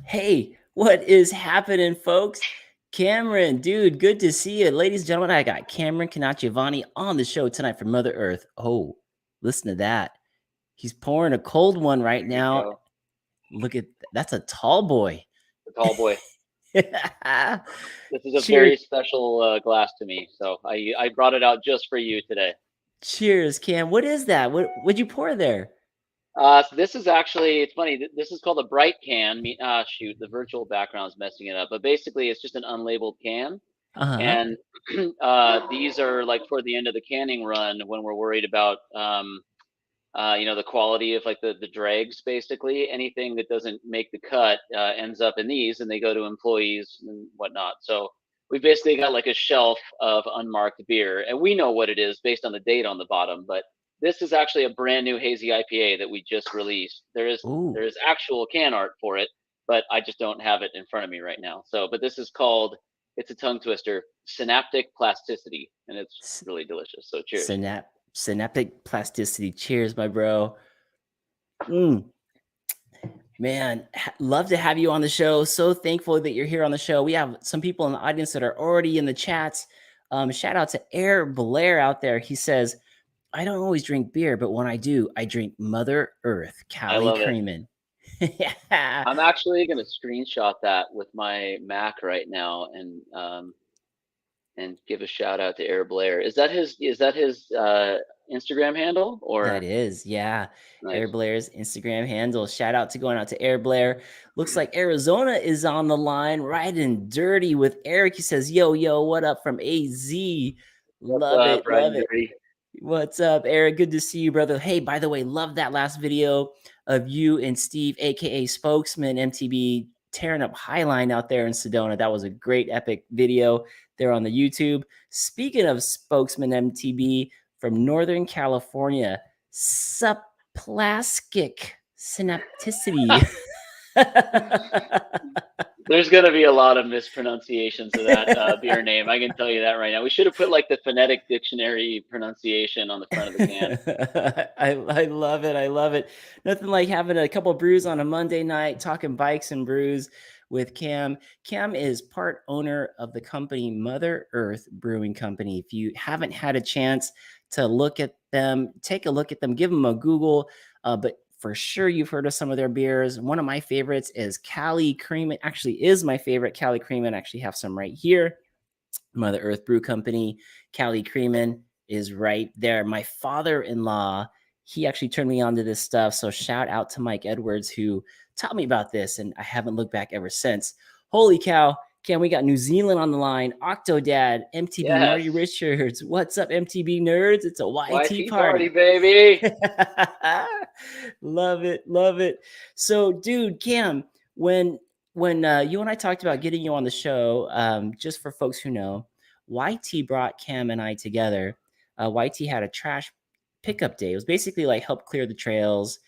Hey, what is happening, folks? Cameron, dude, good to see you. Ladies and gentlemen, I got Cameron Canacciavani on the show tonight from Mother Earth. Oh, listen to that. He's pouring a cold one right There you now. go. Look at that's a tall boy. The tall boy. This is a Cheers. very special glass to me, so I brought it out just for you today. Cheers, Cam. What is that? What'd you pour there? So this is actually, it's funny. This is called a bright can. Shoot, the virtual background's messing it up. But basically, it's just an unlabeled can, Uh-huh. and these are like for the end of the canning run when we're worried about the quality of like the dregs. Basically, anything that doesn't make the cut ends up in these, and they go to employees and whatnot. So we basically got like a shelf of unmarked beer, and we know what it is based on the date on the bottom. But this is actually a brand new hazy IPA that we just released. There is Ooh. there is actual can art for it, but I just don't have it in front of me right now. So, but this is called, it's a tongue twister, synaptic plasticity, and it's S- really delicious. So cheers. Synaptic plasticity. Cheers, my bro. Mm. Man, love to have you on the show. So thankful that you're here on the show. We have some people in the audience that are already in the chats. Shout out to Air Blair out there. He says, I don't always drink beer, but when I do, I drink Mother Earth, I Cali love it. Creamin'. Yeah. I'm actually going to screenshot that with my Mac right now and give a shout out to Air Blair. Is that his Instagram handle That or is, yeah. Air nice? Blair's Instagram handle. Shout out to going out to Air Blair. Looks like Arizona is on the line, riding dirty with Eric. He says, yo, what up from AZ? What's Love up, it, love riding it. dirty? What's up, Eric? Good to see you, brother. Hey, by the way, love that last video of you and Steve, aka Spokesman MTB, tearing up Highline out there in Sedona. That was a great, epic video there on the YouTube. Speaking of Spokesman MTB from Northern California, Suplastic Synapticity. There's going to be a lot of mispronunciations of that beer name. I can tell you that right now. We should have put like the phonetic dictionary pronunciation on the front of the can. I love it. I love it. Nothing like having a couple brews on a Monday night, talking bikes and brews with Cam. Cam is part owner of the company Mother Earth Brewing Company. If you haven't had a chance to look at them, take a look at them, give them a Google. But for sure, you've heard of some of their beers. One of my favorites is Cali Cream. It actually is my favorite Cali Cream, and I actually have some right here. Mother Earth Brew Company, Cali Creamin' is right there. My father-in-law, he actually turned me on to this stuff. So shout out to Mike Edwards who taught me about this, and I haven't looked back ever since. Holy cow. Cam, we got New Zealand on the line. Octodad, MTB, Yes. Marty Richards. What's up, MTB nerds? It's a YT YT party, party. baby. Love it, love it. So, dude, Cam, when you and I talked about getting you on the show, just for folks who know, YT brought Cam and I together. YT had a trash pickup day. It was basically like help clear the trails,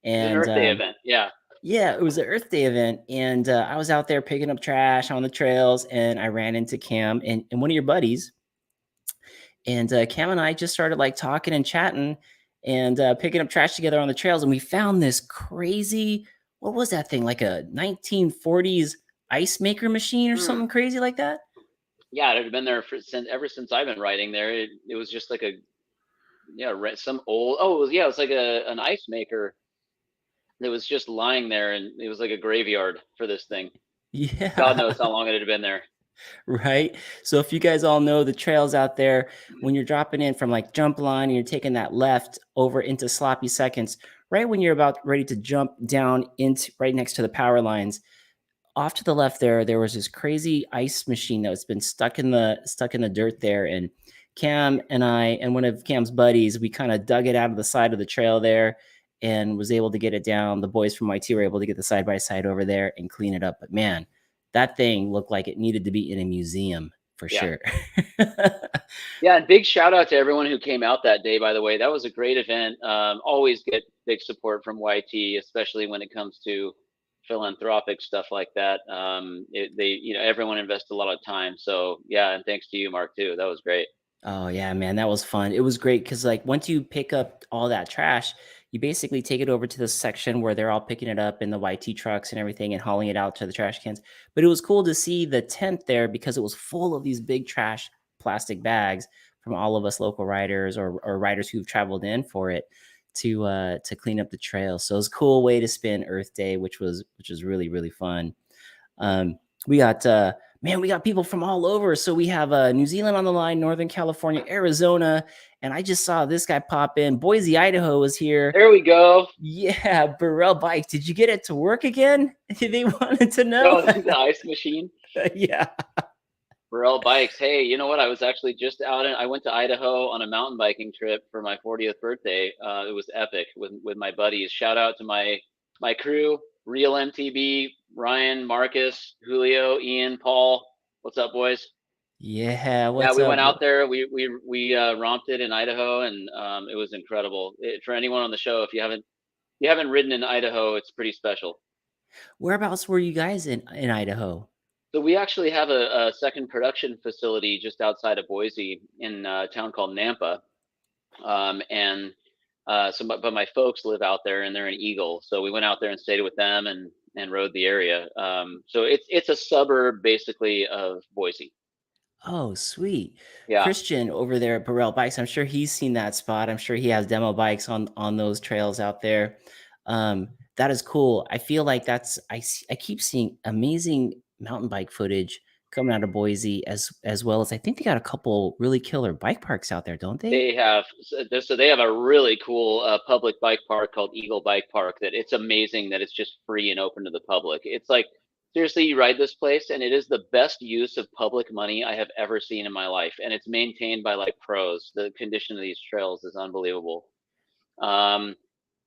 It's an and Earth Day event. Yeah. yeah, it was an Earth Day event, and I was out there picking up trash on the trails, and I ran into Cam and one of your buddies, and Cam and I just started like talking and chatting and picking up trash together on the trails. And we found this crazy, what was that thing? Like a 1940s ice maker machine or Hmm. something crazy like that? Yeah, it had been there ever since I've been writing there. It was just like a, yeah, some old, oh, it was like an ice maker that was just lying there, and it was like a graveyard for this thing. God Yeah. knows how long it had been there. Right. So if you guys all know the trails out there, when you're dropping in from like jump line and you're taking that left over into sloppy seconds, right when you're about ready to jump down into right next to the power lines, off to the left there was this crazy ice machine that was been stuck in the dirt there. And Cam and I and one of Cam's buddies, we kind of dug it out of the side of the trail there and was able to get it down. The boys from YT were able to get the side by side over there and clean it up. But man, that thing looked like it needed to be in a museum for Yeah. sure. Yeah, and big shout out to everyone who came out that day, by the way. That was a great event. Always get big support from YT, especially when it comes to philanthropic stuff like that. Everyone invests a lot of time. So yeah, and thanks to you, Mark, too. That was great. Oh yeah, man, that was fun. It was great because like once you pick up all that trash, You basically take it over to the section where they're all picking it up in the YT trucks and everything and hauling it out to the trash cans. But it was cool to see the tent there because it was full of these big trash plastic bags from all of us local riders or riders who've traveled in for it to clean up the trail. So it was a cool way to spend Earth Day, which was really really fun. We got man, we got people from all over. So we have New Zealand on the line, Northern California, Arizona, and I just saw this guy pop in. Boise, Idaho was here. There we go. Yeah, Burrell Bikes. Did you get it to work again? They wanted to know. Oh, the ice machine. Yeah. Burrell Bikes. Hey, you know what? I was actually just out I went to Idaho on a mountain biking trip for my 40th birthday. It was epic with my buddies. Shout out to my crew, Real MTB, Ryan, Marcus, Julio, Ian, Paul. What's up, boys? Yeah. Yeah, What's we up? went out there. We romped it in Idaho, and it was incredible. For anyone on the show, if you haven't ridden in Idaho, it's pretty special. Whereabouts were you guys in Idaho? So we actually have a second production facility just outside of Boise in a town called Nampa, and but my folks live out there and they're in Eagle, so we went out there and stayed with them and rode the area. So it's a suburb basically of Boise. Oh, sweet. Yeah, Christian over there at Burrell Bikes. I'm sure he's seen that spot. I'm sure he has demo bikes on those trails out there. That is cool. I feel like I keep seeing amazing mountain bike footage coming out of Boise as well as I think they got a couple really killer bike parks out there, don't they? they have so they have a really cool public bike park called Eagle Bike Park. That it's amazing that it's just free and open to the public. It's like seriously, you ride this place and it is the best use of public money I have ever seen in my life, and it's maintained by like pros. The condition of these trails is unbelievable. Um,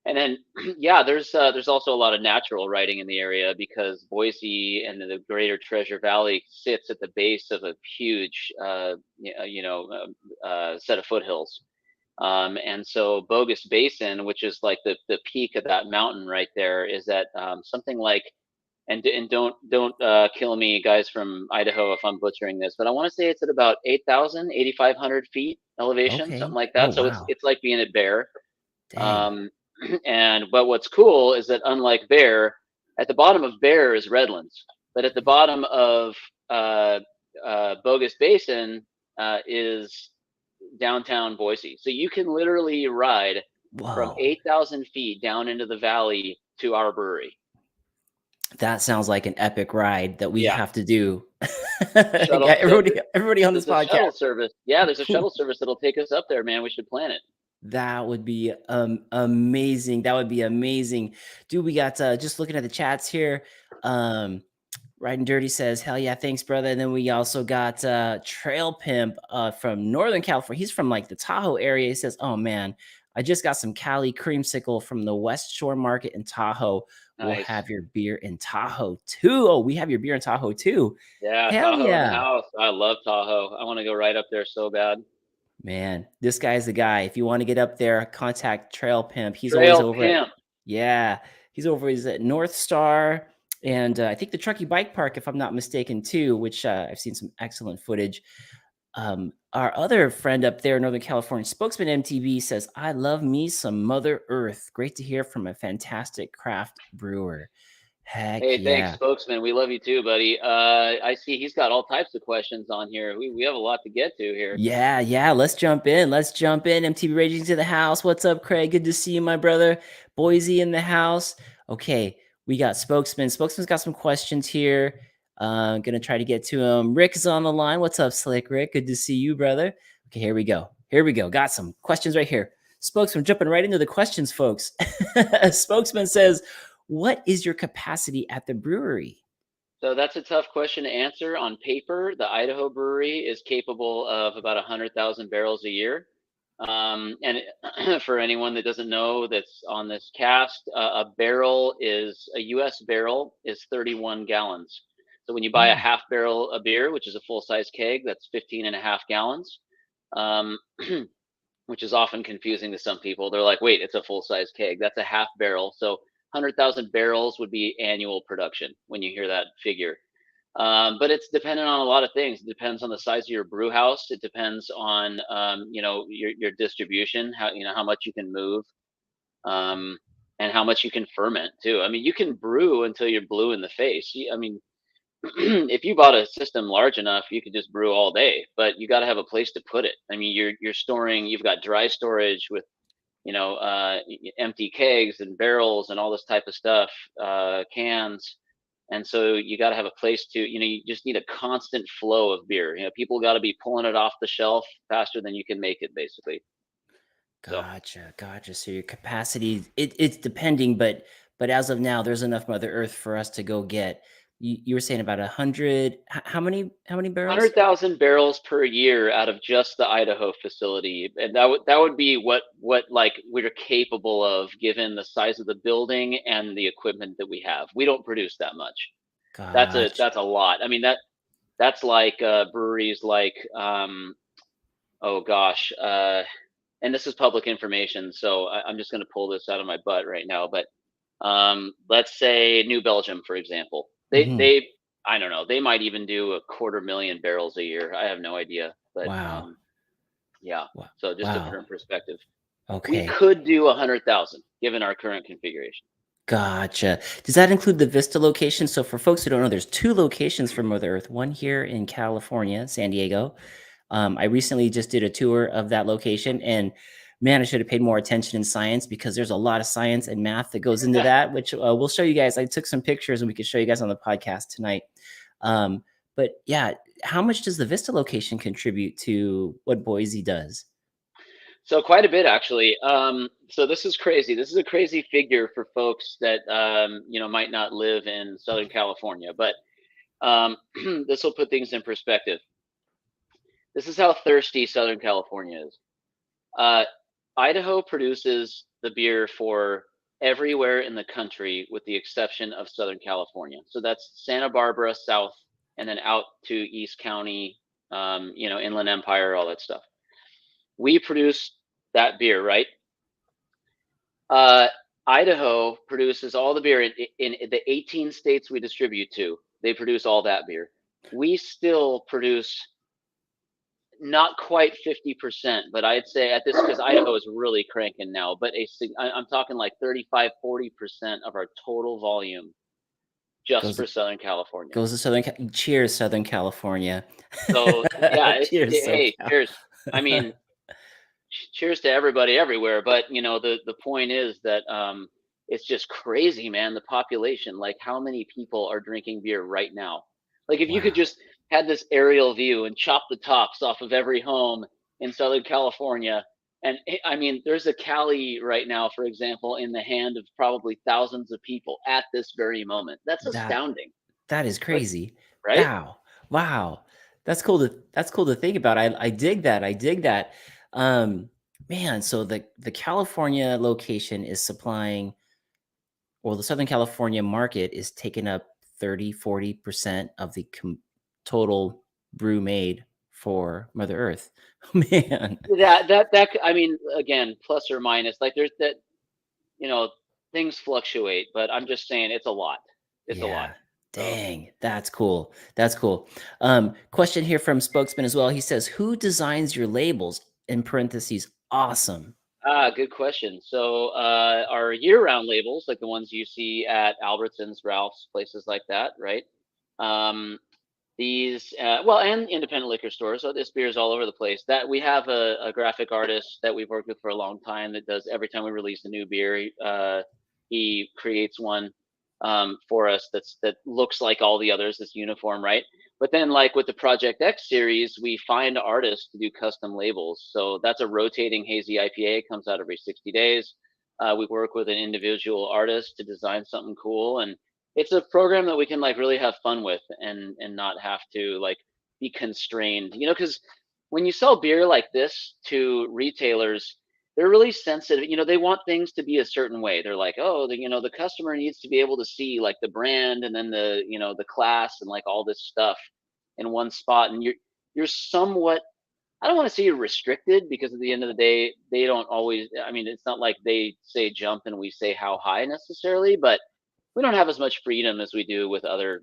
and then yeah, there's also a lot of natural riding in the area because Boise and the greater Treasure Valley sits at the base of a huge set of foothills. And so Bogus Basin, which is like the peak of that mountain right there, is at something like, and don't kill me, guys from Idaho, if I'm butchering this, but I want to say it's at about 8,000, 8,500 feet elevation, something Okay. like Oh, that. So wow. it's like being at Bear. Dang. Um, but what's cool is that unlike Bear, at the bottom of Bear is Redlands, but at the bottom of Bogus Basin is downtown Boise. So you can literally ride from Whoa. 8,000 feet down into the valley to our brewery. That sounds like an epic ride that we Yeah, have to do. shuttle. Yeah, everybody on this There's a podcast. shuttle service. Yeah, there's a shuttle service that'll take us up there, man. We should plan it. That would be amazing. That would be amazing. Dude, we got just looking at the chats here. Riding Dirty says, "Hell yeah, thanks, brother." And then we also got Trail Pimp from Northern California. He's from like the Tahoe area. He says, "Oh man, I just got some Cali creamsicle from the West Shore Market in Tahoe. We'll Nice. have your beer in Tahoe too." Oh, we have your beer in Tahoe too. Yeah, Hell Tahoe in the yeah. house. I love Tahoe. I want to go right up there so bad. Man, this guy's the guy. If you want to get up there, contact Trail Pimp. He's always Trail over at Pimp. yeah, he's at North Star and I think the Truckee Bike Park, if I'm not mistaken, too, which I've seen some excellent footage. Our other friend up there, Northern California, Spokesman MTV says, "I love me some Mother Earth. Great to hear from a fantastic craft brewer." Heck Hey, thanks, yeah. spokesman. We love you too, buddy. I see he's got all types of questions on here. We have a lot to get to here. Yeah, yeah. Let's jump in. Let's jump in. MTV Raging to the house. What's up, Craig? Good to see you, my brother. Boise in the house. Okay, we got Spokesman. Spokesman's got some questions here. Gonna try to get to him. Rick is on the line. What's up, Slick Rick? Good to see you, brother. Okay, here we go. Here we go. Got some questions right here. Spokesman jumping right into the questions, folks. Spokesman says, "What is your capacity at the brewery?" So that's a tough question to answer. On paper, the Idaho brewery is capable of about 100,000 barrels a year. And for anyone that doesn't know that's on this cast, a U.S. barrel is 31 gallons. So when you buy a Oh, half barrel of beer, which is a full size keg, that's 15 and a half gallons, um, which is often confusing to some people. They're like, wait, it's a full size keg. That's a half barrel. So 100,000 barrels would be annual production when you hear that figure. But it's dependent on a lot of things. It depends on the size of your brew house. It depends on your distribution, how much you can move. and how much you can ferment too. I mean, you can brew until you're blue in the face. I mean, if you bought a system large enough, you could just brew all day, but you got to have a place to put it. I mean, you're storing. You've got dry storage with empty kegs and barrels and all this type of stuff, cans. And so you got to have a place to, you just need a constant flow of beer. People got to be pulling it off the shelf faster than you can make it, basically. So Gotcha. So your capacity, it's depending, but as of now, there's enough Mother Earth for us to go get. You were saying about 100. How many barrels? 100,000 barrels per year out of just the Idaho facility, and that would be what like we're capable of given the size of the building and the equipment that we have. We don't produce that much. Gotcha. That's a lot. I mean that's like breweries like oh gosh, and this is public information, so I'm just going to pull this out of my butt right now. But let's say New Belgium, for example, Hmm. they I don't know, they might even do 250,000 barrels a year. I have no idea, but Wow. yeah. So just to put it Wow. in perspective, we Okay. could do 100,000 given our current configuration. Gotcha. Does that include the Vista location? So for folks who don't know, there's two locations for Mother Earth. One here in California, San Diego. I recently just did a tour of that location, and man, I should have paid more attention in science because there's a lot of science and math that goes into that, which we'll show you guys. I took some pictures, and we could show you guys on the podcast tonight. Um, but yeah, how much does the Vista location contribute to what Boise does? So quite a bit actually. So this is crazy. This is a crazy figure for folks that might not live in Southern California, but this will put things in perspective. This is how thirsty Southern California is. Uh, Idaho produces the beer for everywhere in the country with the exception of Southern California. So that's Santa Barbara south and then out to East County, Inland Empire, all that stuff. We produce that beer, right? Uh, Idaho produces all the beer in the 18 states we distribute to. They produce all that beer. We still produce not quite 50%, but I'd say at this, because Idaho is really cranking now, but I'm talking like 35-40% of our total volume just Goes for Southern California. goes to Cheers, Southern California. So yeah, Cheers, hey, SoCal. cheers. I mean, cheers to everybody everywhere. But the point is that it's just crazy, man. The population, like how many people are drinking beer right now? Like if you could Wow. just had this aerial view and chop the tops off of every home in Southern California. And I mean, there's a Cali right now, for example, in the hand of probably thousands of people at this very moment. That's That astounding. that is Like, crazy. right? Wow. Wow. That's cool to think about. I dig that. I dig that. Um, Man, so the California location is supplying, or the Southern California market is taking up 30-40% of the total brew made for Mother Earth. Man. I mean, again, plus or minus, like there's that, you know, things fluctuate, but I'm just saying it's a lot. It's a lot. Yeah. So, Dang, that's cool. That's cool. Question here from Spokesman as well. He says, "Who designs your labels?" In parentheses, awesome. good question. So, our year-round labels, like the ones you see at Albertsons, Ralph's, places like that, right? Um, well, and independent liquor stores. So this beer is all over the place. That we have a graphic artist that we've worked with for a long time that does every time we release a new beer. He creates one for us that looks like all the others. This uniform, right? But then, like with the Project X series, we find artists to do custom labels. So that's a rotating hazy IPA. It comes out every 60 days. We work with an individual artist to design something cool, and it's a program that we can like really have fun with and not have to like be constrained, because when you sell beer like this to retailers, they're really sensitive. They want things to be a certain way. They're like, oh, the customer needs to be able to see like the brand and then the class and like all this stuff in one spot. And you're somewhat, I don't want to say you're restricted, because at the end of the day, they don't always, I mean, it's not like they say jump and we say how high necessarily, but we don't have as much freedom as we do with other,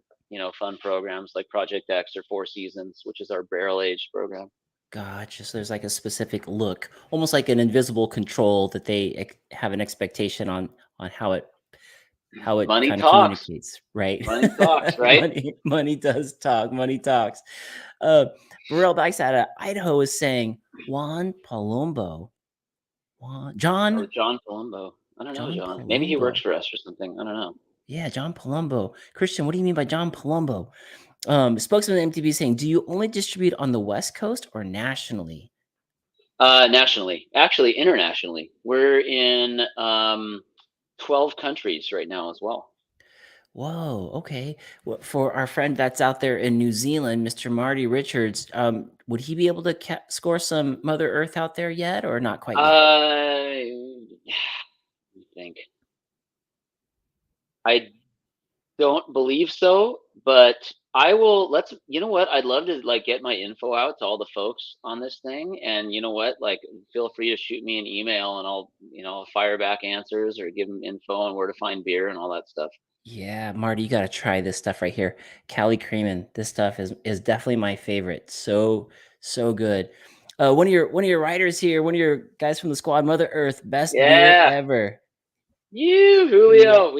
fun programs like Project X or Four Seasons, which is our barrel aged program. Gotcha. So there's like a specific look, almost like an invisible control that they have an expectation on how it Money kind of talks. communicates, right? Money talks, right? Money does talk. Money talks. Uh, Burrell Bikes out of Idaho is saying Juan Palumbo. Juan, Oh, John John Palumbo. I don't know John John. Maybe he works Palumbo. for us or something. I don't know. Yeah, John Palumbo. Christian, what do you mean by John Palumbo? Spokesman of MTV saying, do you only distribute on the West Coast or nationally? Nationally, actually internationally, we're in 12 countries right now as well. Whoa, okay. Well, for our friend that's out there in New Zealand, Mr. Marty Richards, would he be able to score some Mother Earth out there yet, or not quite yet? I think I don't believe so, but I will. Let's. You know what? I'd love to like get my info out to all the folks on this thing, and you know what? Like, feel free to shoot me an email, and I'll fire back answers or give them info on where to find beer and all that stuff. Yeah, Marty, you got to try this stuff right here. Cali Creamin'. This stuff is definitely my favorite. So good. One of your writers here, one of your guys from the squad, Mother Earth, best beer Yeah, ever. you Yeah. Julio.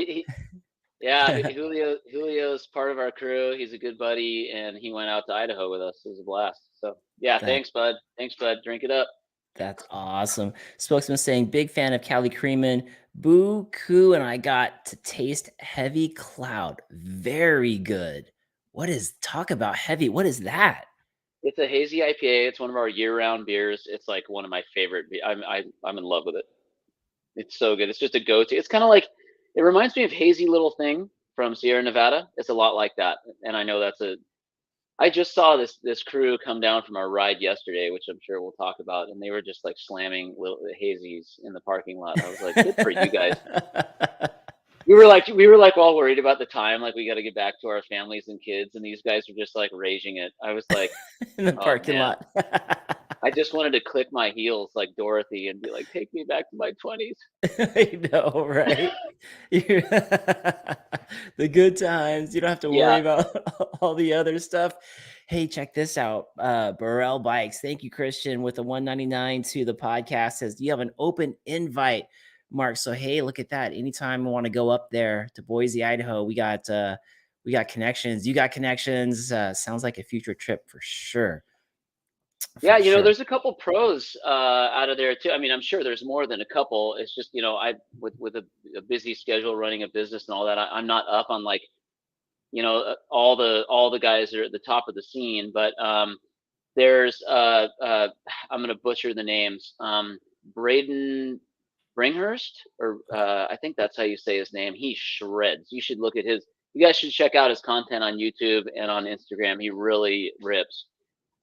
Yeah, Julio's part of our crew. He's a good buddy, and he went out to Idaho with us. It was a blast. So yeah, That thanks, bud. Thanks, bud. Drink it up. That's awesome. Spokesman saying, big fan of Cali Creamin'. Boo Coo, and I got to taste Heavy Cloud. Very good. What is talk about heavy? What is that? It's a hazy IPA. It's one of our year-round beers. It's like one of my favorite. I'm in love with it. It's so good. It's just a go-to. It's kind of like it reminds me of Hazy Little Thing from Sierra Nevada. It's a lot like that. And I know that's a. I just saw this crew come down from our ride yesterday, which I'm sure we'll talk about, and they were just like slamming little hazies in the parking lot. I was like, good for you guys. We were like all worried about the time, like we got to get back to our families and kids, and these guys were just like raging it. I was like, In the oh parking man, lot. I just wanted to click my heels like Dorothy and be like, take me back to my 20s. I know, right? You the good times. You don't have to worry Yeah, about all the other stuff. Hey, check this out. Burrell Bikes. Thank you, Christian, with the 199 to the podcast. Says, do you have an open invite, Mark? So hey, look at that. Anytime we want to go up there to Boise, Idaho, we got connections. You got connections. Sounds like a future trip for sure. yeah. For sure. There's a couple pros out of there too. I mean, I'm sure there's more than a couple. It's just I with a busy schedule, running a business and all that. I'm not up on like all the guys that are at the top of the scene, but there's I'm gonna butcher the names. Braden Bringhurst, or I think that's how you say his name. He shreds. You should look at his. You guys should check out his content on YouTube and on Instagram. He really rips.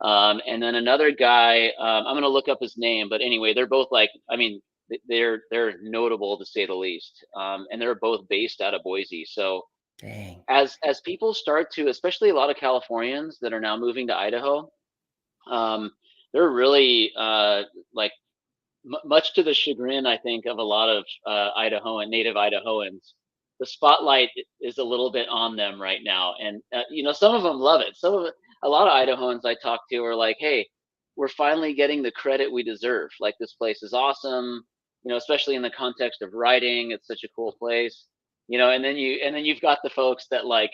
And then another guy, I'm gonna look up his name, but anyway, they're both like, I mean, they're notable to say the least, and they're both based out of Boise. So Dang. as people start to, especially a lot of Californians that are now moving to Idaho, they're really like much to the chagrin, I think, of a lot of native Idahoans. The spotlight is a little bit on them right now, and some of them love it. A lot of Idahoans I talk to are like, "Hey, we're finally getting the credit we deserve. Like this place is awesome, especially in the context of writing. It's such a cool place, and then you've got the folks that like,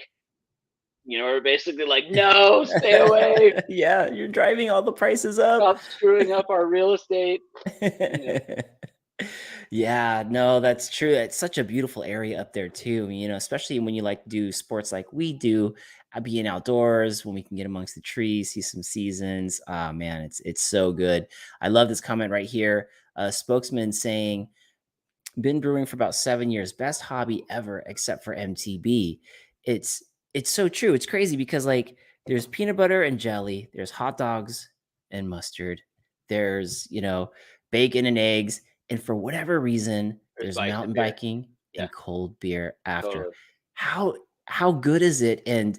are basically like, no, stay away, Yeah, you're driving all the prices up. stop screwing up our real estate. You know, Yeah, no, that's true. It's such a beautiful area up there too. Especially when you like to do sports like we do, being outdoors when we can get amongst the trees, see some seasons. Ah, man, it's so good. I love this comment right here. Spokesman saying, been brewing for about 7 years. Best hobby ever, except for MTB. It's it's so true. It's crazy because like there's peanut butter and jelly, there's hot dogs and mustard, there's bacon and eggs, and for whatever reason, there's there's bikes and mountain beer. biking Yeah, and cold beer after. totally. How how good is it? And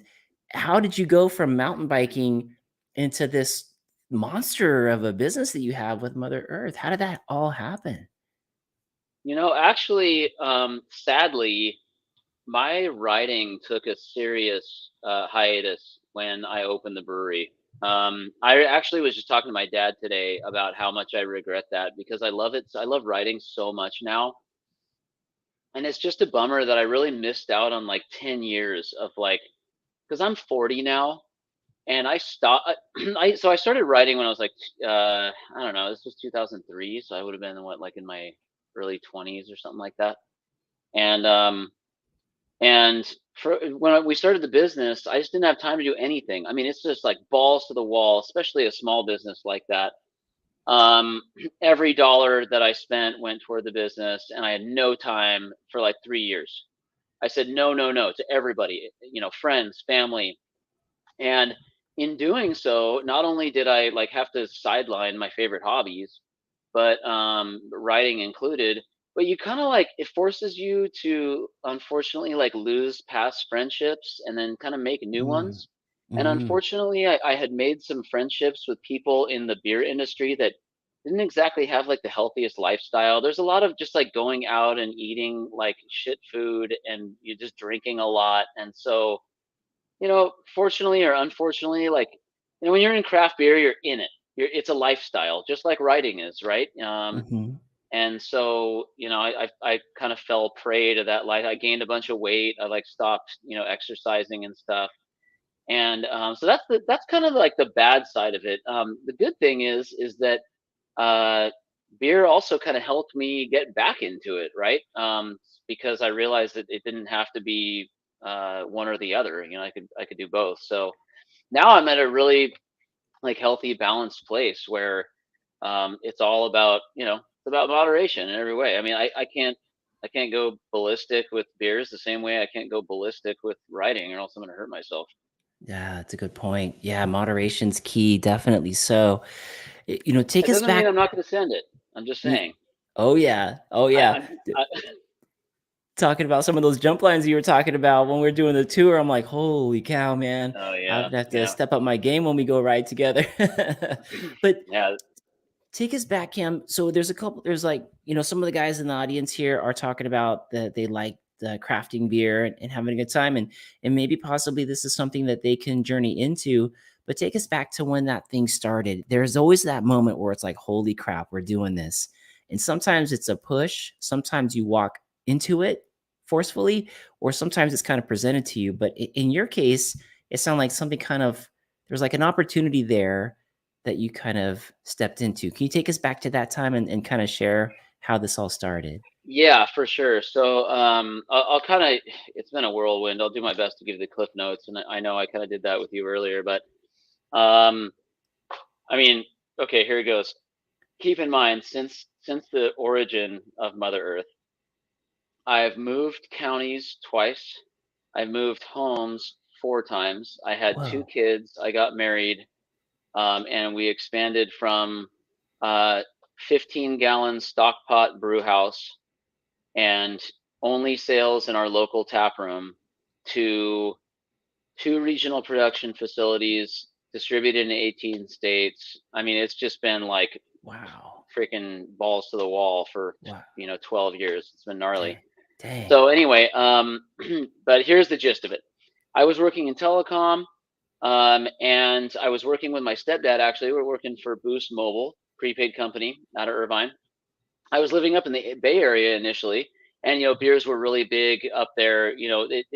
how did you go from mountain biking into this monster of a business that you have with Mother Earth? How did that all happen? Actually, sadly, my writing took a serious hiatus when I opened the brewery. I actually was just talking to my dad today about how much I regret that because I love it. I love writing so much now. And it's just a bummer that I really missed out on like 10 years of like, because I'm 40 now and I stopped. So I started writing when I was like, I don't know, this was 2003. So I would have been what, like in my early 20s or something like that. And, for when we started the business, I just didn't have time to do anything. I mean, it's just like balls to the wall, especially a small business like that. Um, every dollar that I spent went toward the business, and I had no time for like 3 years. I said no, no, no to everybody, friends, family, and in doing so, not only did I like have to sideline my favorite hobbies, but writing included. But you kind of like it forces you to unfortunately like lose past friendships and then kind of make new Mm. ones. And Mhm. unfortunately, I had made some friendships with people in the beer industry that didn't exactly have like the healthiest lifestyle. There's a lot of just like going out and eating like shit food and you're just drinking a lot. And so, fortunately or unfortunately, like, when you're in craft beer, you're in it. It's a lifestyle, just like writing is, right? Mhm. And so, I kind of fell prey to that life. I gained a bunch of weight. I like stopped, exercising and stuff. And so that's kind of like the bad side of it. The good thing is that uh, beer also kind of helped me get back into it, right? Because I realized that it didn't have to be one or the other. I could do both. So now I'm at a really like healthy, balanced place where it's all about it's about moderation in every way. I mean, I can't go ballistic with beers the same way I can't go ballistic with writing, or else I'm gonna hurt myself. Yeah, that's a good point. Yeah, moderation's key, definitely so. Take It us doesn't mean back. I'm not gonna send it. I'm just Y saying. Oh, yeah. Oh, I, yeah. I'm. I, Talking about some of those jump lines you were talking about when we are doing the tour, I'm like, "Holy cow, man. oh I'm yeah, gonna have to yeah, step up my game when we go ride together." But yeah. take us back, Cam. So there's like, some of the guys in the audience here are talking about that they like the crafting beer and having a good time. And maybe possibly this is something that they can journey into. But take us back to when that thing started. There's always that moment where it's like, holy crap, we're doing this. And sometimes it's a push, sometimes you walk into it forcefully, or sometimes it's kind of presented to you. But in your case, it sounded like something kind of there's like an opportunity there that you kind of stepped into. Can you take us back to that time and kind of share how this all started? Yeah, for sure. So, I'll kind of. It's been a whirlwind. I'll do my best to give the cliff notes, and I know I kind of did that with you earlier, but um, I mean, okay, here it goes. Keep in mind, since the origin of Mother Earth, I've moved counties twice. I've moved homes 4 times. I had two Whoa. kids. I got married, and we expanded from uh, 15-gallon stock pot brew house and only sales in our local tap room to two regional production facilities distributed in 18 states. I mean, it's just been like Wow. freaking balls to the wall for Wow. 12 years. It's been gnarly. Dang. Dang. So anyway, but here's the gist of it. I was working in telecom, and I was working with my stepdad. Actually, we're working for Boost Mobile, prepaid company out of Irvine. I was living up in the Bay Area initially, and beers were really big up there.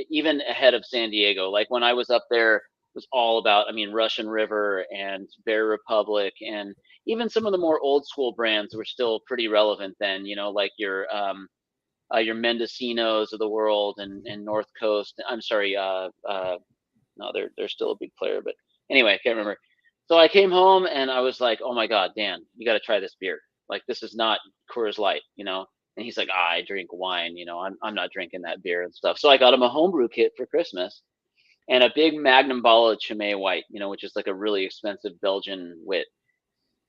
Even ahead of San Diego. Like when I was up there, it was all about. I mean, Russian River and Bear Republic, and even some of the more old school brands were still pretty relevant then. Like your Mendocinos of the world and North Coast. I'm sorry, no, they're still a big player, but anyway, I can't remember. So I came home and I was like, oh my god, Dan, you got to try this beer. Like this is not Coors Light. And he's like, I drink wine. I'm not drinking that beer and stuff. So I got him a homebrew kit for Christmas and a big Magnum bottle of Chimay White, which is like a really expensive Belgian wit.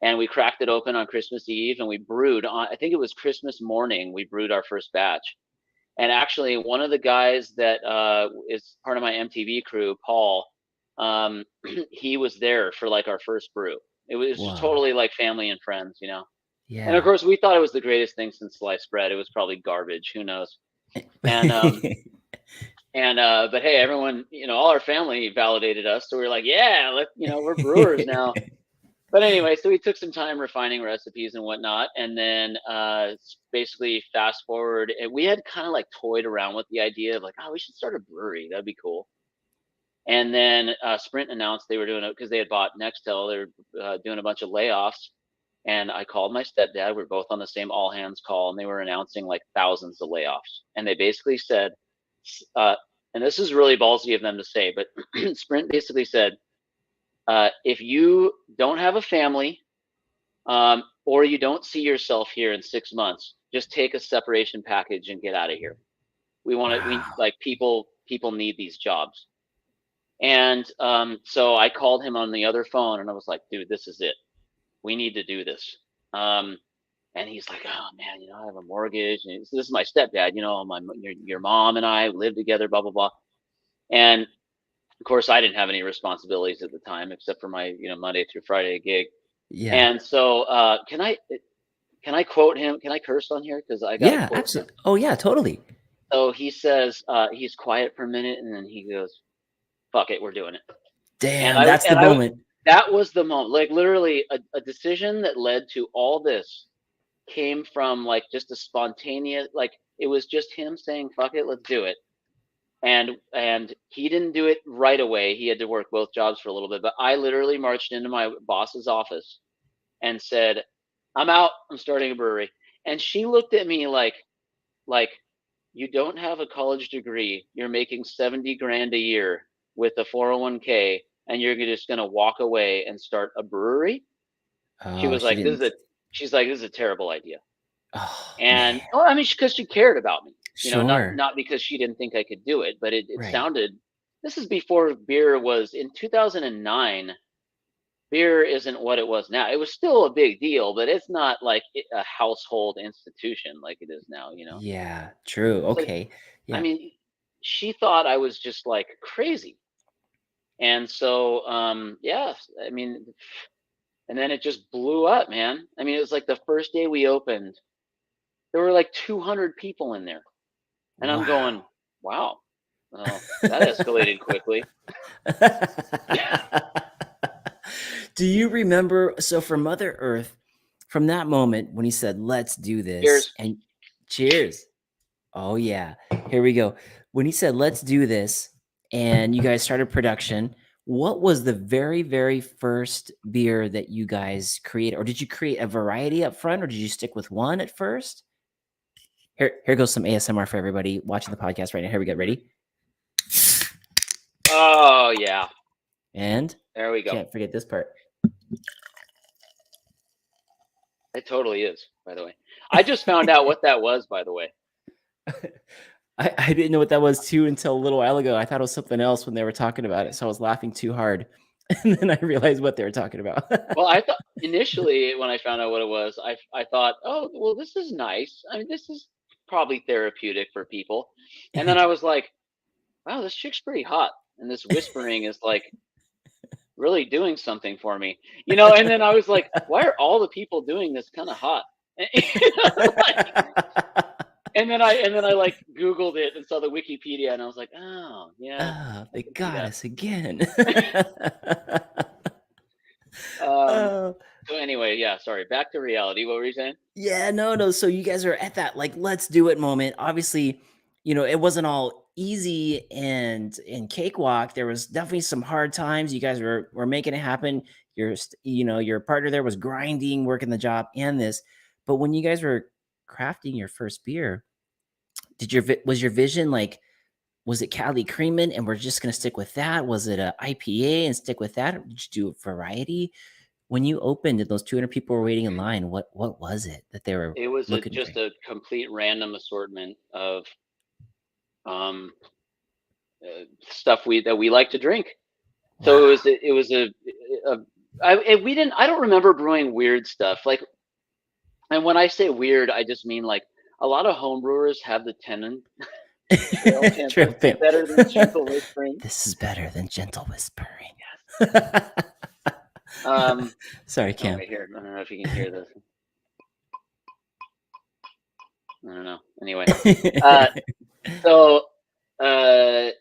And we cracked it open on Christmas Eve and we brewed on. I think it was Christmas morning. We brewed our first batch. And actually, one of the guys that is part of my MTV crew, Paul, he was there for like our first brew. It was just Whoa. totally like family and friends. And of Yeah. course, we thought it was the greatest thing since sliced bread. It was probably garbage. Who knows? And And but hey, everyone, all our family validated us, so we were like, yeah, we're brewers now. But anyway, so we took some time refining recipes and whatnot, and then basically fast forward, and we had kind of like toyed around with the idea of like, oh, we should start a brewery. That'd be cool. And then Sprint announced they were doing it because they had bought Nextel. They were doing a bunch of layoffs. And I called my stepdad. We were both on the same all hands call, and they were announcing like thousands of layoffs. And they basically said, and this is really ballsy of them to say, but Sprint basically said, if you don't have a family, or you don't see yourself here in 6 months, just take a separation package and get out of here. We want to, Wow. like people need these jobs. And so I called him on the other phone, and I was like, dude, this is it. We need to do this. And he's like, oh man, I have a mortgage. And this is my stepdad, your mom and I live together, blah, blah, blah. And of course, I didn't have any responsibilities at the time except for my, Monday through Friday gig. Yeah. And so can I quote him? Can I curse on here? Because I got to Yeah, quote him. absolutely. Oh yeah, totally. So he says, he's quiet for a minute, and then he goes, fuck it, we're doing it. Damn, that's the moment. That was the moment. Like literally a decision that led to all this came from like just a spontaneous, like it was just him saying, fuck it, let's do it. And he didn't do it right away. He had to work both jobs for a little bit, but I literally marched into my boss's office and said, I'm out, I'm starting a brewery. And she looked at me like, you don't have a college degree, you're making 70 grand a year with a 401k, and you're just going to walk away and start a brewery? She Oh, was she like, didn't. she's like, this is a terrible idea. Oh man. And well, I mean, because she cared about me, Sure. not because she didn't think I could do it, but it Right. sounded, this is before beer was in 2009. Beer isn't what it was now. It was still a big deal, but it's not like a household institution like it is now, Yeah, true. So, Okay. I Yeah. mean, she thought I was just like crazy. And so, yeah, I mean, and then it just blew up, man. I mean, it was like the first day we opened, there were like 200 people in there. And I'm going, Wow. wow, well, that escalated quickly. Do you remember? So for Mother Earth, from that moment when he said, "Let's do this," Cheers. and cheers. Oh yeah, here we go. When he said, "Let's do this," and you guys started production, what was the very, very first beer that you guys created, or did you create a variety up front, or did you stick with one at first? Here goes some ASMR for everybody watching the podcast right now. Here we go. Ready? Oh, yeah. And There we go. can't forget this part. It totally is, by the way. I just found out what that was, by the way. I didn't know what that was too until a little while ago. I thought it was something else when they were talking about it, so I was laughing too hard, and then I realized what they were talking about. Well, I thought initially when I found out what it was, I thought, oh, well, this is nice. I mean, this is probably therapeutic for people. And then I was like, wow, this chick's pretty hot. And this whispering is like really doing something for me, And then I was like, why are all the people doing this kind of hot? And then I like Googled it and saw the Wikipedia, and I was like, oh yeah, Oh, I they can see got that. us again. Um, Oh, so anyway, yeah, sorry. Back to reality. What were you saying? yeah, no. So you guys are at that like let's do it moment. Obviously, it wasn't all easy and cakewalk. There was definitely some hard times. You guys were making it happen. Your partner there was grinding, working the job and this. But when you guys were crafting your first beer, was your vision like, was it Cali Creamin' and we're just gonna stick with that? Was it a IPA and stick with that? Or did you do a variety? When you opened and those 200 people were waiting in line, what was it that they were It was looking for? just a complete random assortment of um, stuff that we like to drink. So Wow. it was we didn't. I don't remember brewing weird stuff like. And when I say weird, I just mean like a lot of home brewers have the tenant trail chant. Trail This is fam. better than gentle whispering. This is better than gentle whispering. Um, Sorry, oh Cam. wait, here. I don't know if you can hear this. I don't know. Anyway, uh, so Uh,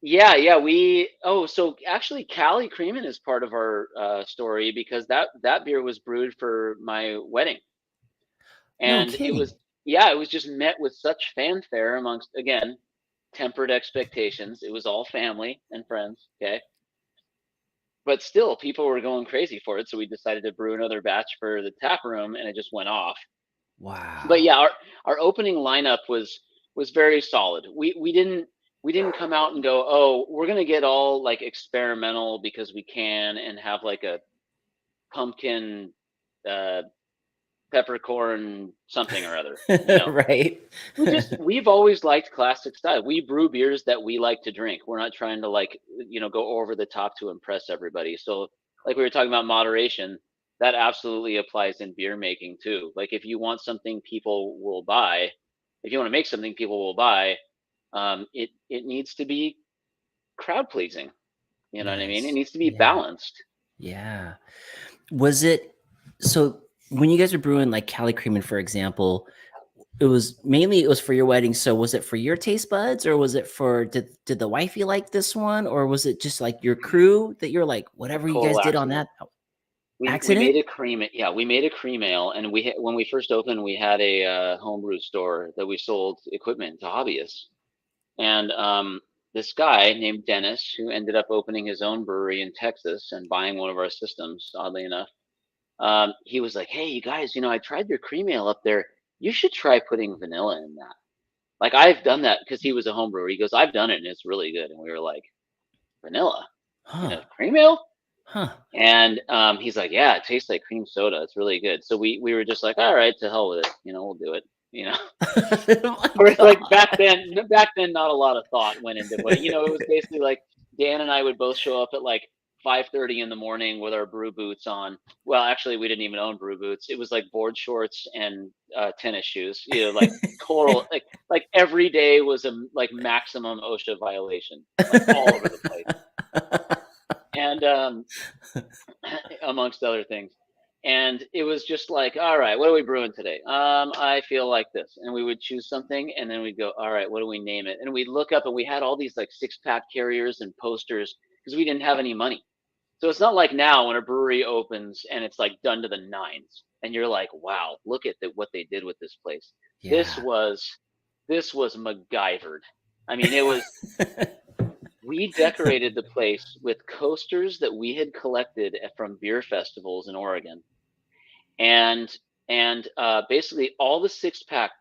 yeah. So actually, Cali Creamin is part of our story because that beer was brewed for my wedding, No and kidding. it was just met with such fanfare amongst, again, tempered expectations. It was all family and friends, okay, but still people were going crazy for it. So we decided to brew another batch for the tap room, and it just went off. But Wow. yeah, our opening lineup was very solid. We didn't come out and go, oh, we're gonna get all like experimental because we can, and have like a pumpkin uh peppercorn something or other, you know. Right. We've always liked classic style. We brew beers that we like to drink. We're not trying to, like, go over the top to impress everybody. So, like we were talking about moderation, that absolutely applies in beer making too. Like, if you want something people will buy, if you want to make something people will buy, it needs to be crowd pleasing. You know what I mean? It Nice. needs to be Yeah. balanced. Yeah. Was it so when you guys were brewing like Cali Creamin, for example, it was for your wedding. So was it for your taste buds or was it for did the wifey like this one? Or was it just like your crew that you're like, A whatever you guys total did on accident. that We accident? made a cream. Yeah, we made a cream ale, and when we first opened, we had a homebrew store that we sold equipment to hobbyists. And this guy named Dennis, who ended up opening his own brewery in Texas and buying one of our systems, oddly enough, he was like, "Hey, you guys, I tried your cream ale up there. You should try putting vanilla in that." Like, I've done that because he was a home brewer. He goes, "I've done it and it's really good." And we were like, "Vanilla in Huh. a cream ale?" Huh. And he's like, "Yeah, it tastes like cream soda. It's really good." So we were just like, "All right, to hell with it. We'll do it." You know, Oh my or like back god. then, not a lot of thought went into what it was basically like Dan and I would both show up at like 5:30 in the morning with our brew boots on. Well, actually, we didn't even own brew boots. It was like board shorts and tennis shoes. Like total, like every day was a like maximum OSHA violation, like all over the place. And amongst other things. And it was just like, all right, what are we brewing today? I feel like this. And we would choose something, and then we'd go, all right, what do we name it? And we'd look up, and we had all these like 6-pack carriers and posters because we didn't have any money. So it's not like now when a brewery opens and it's like done to the nines, and you're like, wow, look at what they did with this place. This Yeah. was this was MacGyvered. I mean, we decorated the place with coasters that we had collected from beer festivals in Oregon, and basically all the 6-pack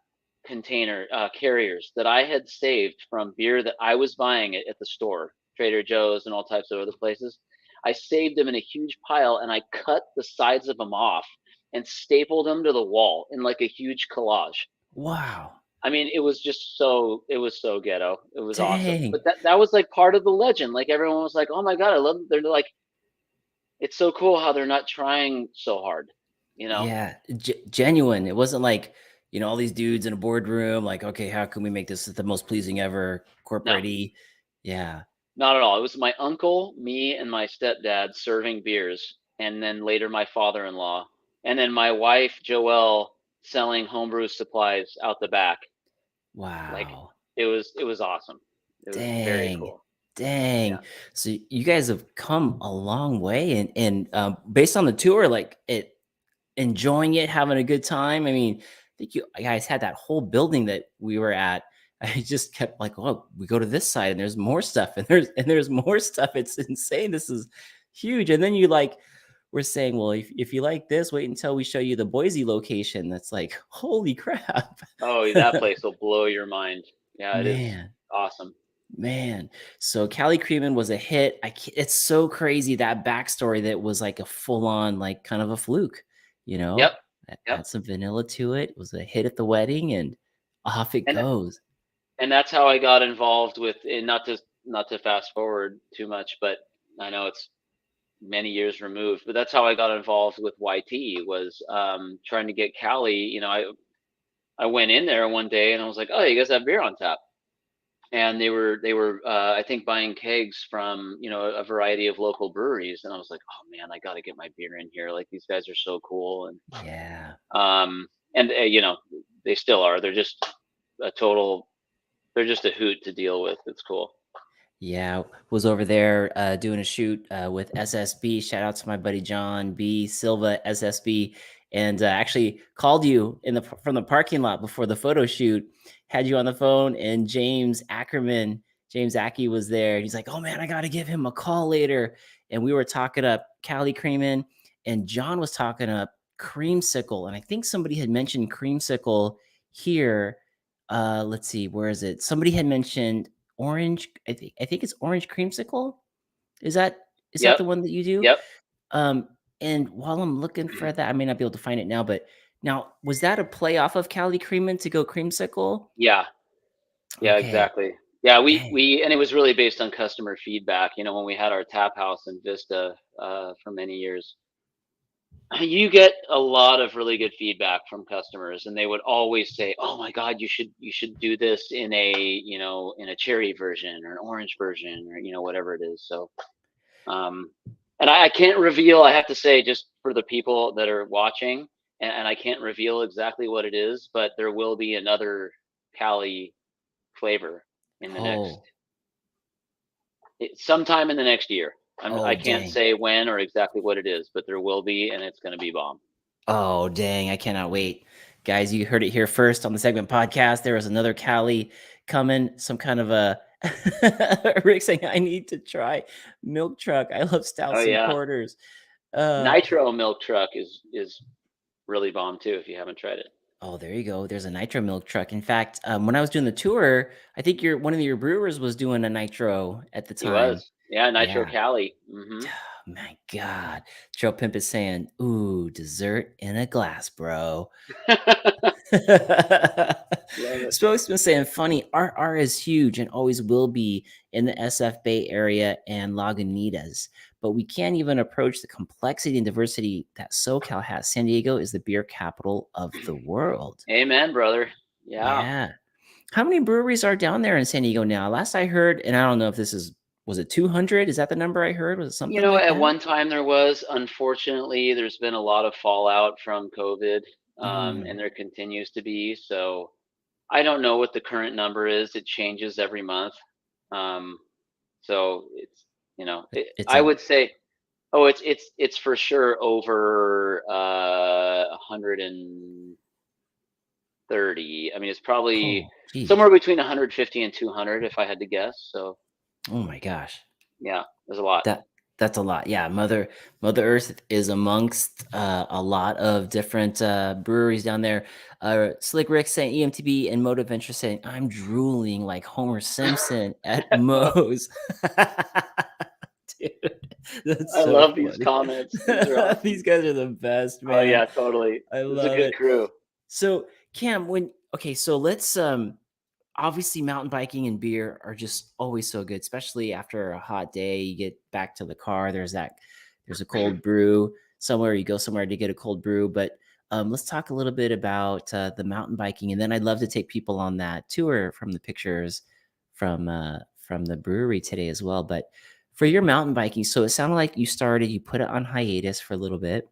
container carriers that I had saved from beer that I was buying at the store, Trader Joe's and all types of other places. I saved them in a huge pile, and I cut the sides of them off and stapled them to the wall in like a huge collage. Wow. I mean, it was so ghetto. It was awesome. Dang. But that was like part of the legend. Like, everyone was like, "Oh my god, I love them." They're like, it's so cool how they're not trying so hard, you know? Yeah, genuine. It wasn't like, all these dudes in a boardroom, like, okay, how can we make this the most pleasing ever, No, corporate-y? Yeah. not at all. It was my uncle, me, and my stepdad serving beers, and then later my father-in-law, and then my wife, Joelle, selling homebrew supplies out the back. Like, Wow. it was awesome. It was very Dang. cool. Yeah. Dang. So you guys have come a long way and based on the tour, like enjoying it, having a good time. I mean, I think you guys had that whole building that we were at. I just kept like, oh, we go to this side and there's more stuff and there's more stuff. It's insane. This is huge. And then you like we're saying, well, if you like this, wait until we show you the Boise location. That's like, holy crap. Oh, that place will blow your mind. Yeah, it is Man. awesome. Man, so Cali Creamin was a hit. It's so crazy that backstory that was like a full on, like kind of a fluke, Yep. Yep. add some vanilla to it. It was a hit at the wedding, and off it And goes. and that's how I got involved with it. Not to fast forward too much, but I know it's many years removed. But that's how I got involved with YT, was trying to get Cali. I went in there one day and I was like, "Oh, you guys have beer on tap?" And they were I think buying kegs from a variety of local breweries, and I was like, "Oh man, I got to get my beer in here. Like, these guys are so cool." Yeah. And they still are. They're just a total they're just a hoot to deal with. It's cool. Yeah, was over there doing a shoot with SSB. Shout out to my buddy John B Silva SSB, and actually called you in the from the parking lot before the photo shoot. Had you on the phone, and James Aki was there. And he's like, "Oh man, I got to give him a call later." And we were talking up Cali Creamin', and John was talking up Creamsicle, and I think somebody had mentioned Creamsicle here. Let's see, where is it? Somebody had mentioned orange. I think it's orange creamsicle. Is that is that Yep. the one that you do? Yep. Um, and while I'm looking for that, I may not be able to find it now, but now was that a play off of Cali Creamin' to go creamsicle? Yeah. Yeah, Okay. exactly. Yeah, Dang. and it was really based on customer feedback. You know, when we had our tap house in Vista for many years, you get a lot of really good feedback from customers, and they would always say, "Oh my God, you should do this in a in a cherry version or an orange version or whatever it is." So, um, and I can't reveal. I have to say, just for the people that are watching, and I can't reveal exactly what it is, but there will be another Cali flavor in the next Oh, sometime in the next year. I oh, can't dang. say when or exactly what it is, but there will be, and it's going to be bomb. Oh, dang. I cannot wait. Guys, you heard it here first on the segment podcast. There is another Cali coming, some kind of a Rick saying, I need to try milk truck. I love Oh stouts and yeah, porters. Uh, Nitro Milk Truck is really bomb too if you haven't tried it. Oh, there you go. There's a nitro milk truck. In fact, when I was doing the tour, I think one of your brewers was doing a nitro at the He time. was, yeah, Nitro Yeah. Cali. My God. Trail Pimp is saying, "Ooh, dessert in a glass, bro." Love it. Spokesman saying, "Funny, RR is huge and always will be in the SF Bay Area and Lagunitas, but we can't even approach the complexity and diversity that SoCal has. San Diego is the beer capital of the world." Amen, brother. Yeah. Yeah. How many breweries are down there in San Diego now? Last I heard, and I don't know if this is was it 200? Is that the number I heard? Was it You something know, like at that? one time there was. Unfortunately, there's been a lot of fallout from COVID, Mm, and there continues to be. So I don't know what the current number is. It changes every month. Um, so it's I a would say, oh, it's for sure over 130. I mean, it's probably oh, geez. somewhere between 150 and 200 if I had to guess. So Oh my gosh. yeah, there's a lot. That that's a lot. Yeah, Mother Earth is amongst a lot of different breweries down there. Slick Rick saying EMTB and Moto Venture saying I'm drooling like Homer Simpson at Moe's. Dude, that's I so love these funny. comments. These are These awesome. guys are the best, Oh man. yeah, totally. I This is a love good it. crew. So, Cam, when okay, so let's obviously mountain biking and beer are just always so good, especially after a hot day. You get back to the car, there's a cold brew somewhere, you go somewhere to get a cold brew. But let's talk a little bit about the mountain biking, and then I'd love to take people on that tour from the pictures from the brewery today as well. But for your mountain biking, so it sounded like you put it on hiatus for a little bit,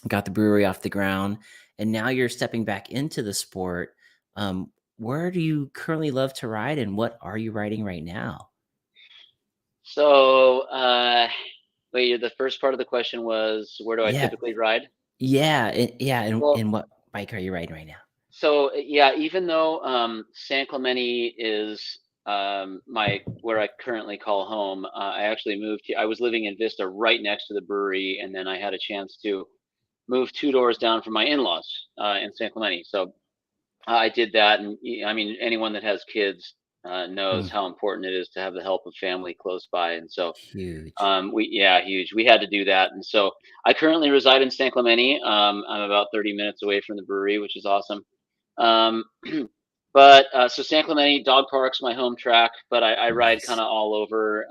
got the brewery off the ground, and now you're stepping back into the sport. Where do you currently love to ride, and what are you riding right now? So, wait, the first part of the question was where do I Yeah, typically ride? yeah, Well, and what bike are you riding right now? so yeah, even though San Clemente is my where I currently call home, I actually moved here. I was living in Vista right next to the brewery, and then I had a chance to move two doors down from my in-laws in San Clemente. So I did that, and I mean, anyone that has kids knows Mm, how important it is to have the help of family close by, and so huge. yeah, huge. We had to do that, and so I currently reside in San Clemente. I'm about 30 minutes away from the brewery, which is awesome. Um, but so San Clemente Dog Park's my home track, but I ride kind Nice. of all over.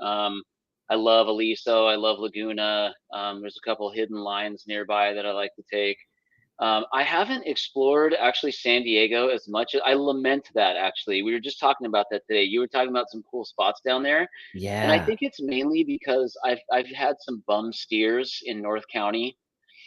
I love Aliso. I love Laguna. There's a couple hidden lines nearby that I like to take. I haven't explored actually San Diego as much. I lament that actually. We were just talking about that today. You were talking about some cool spots down there, and I Yeah. think it's mainly because I've had some bum steers in North County,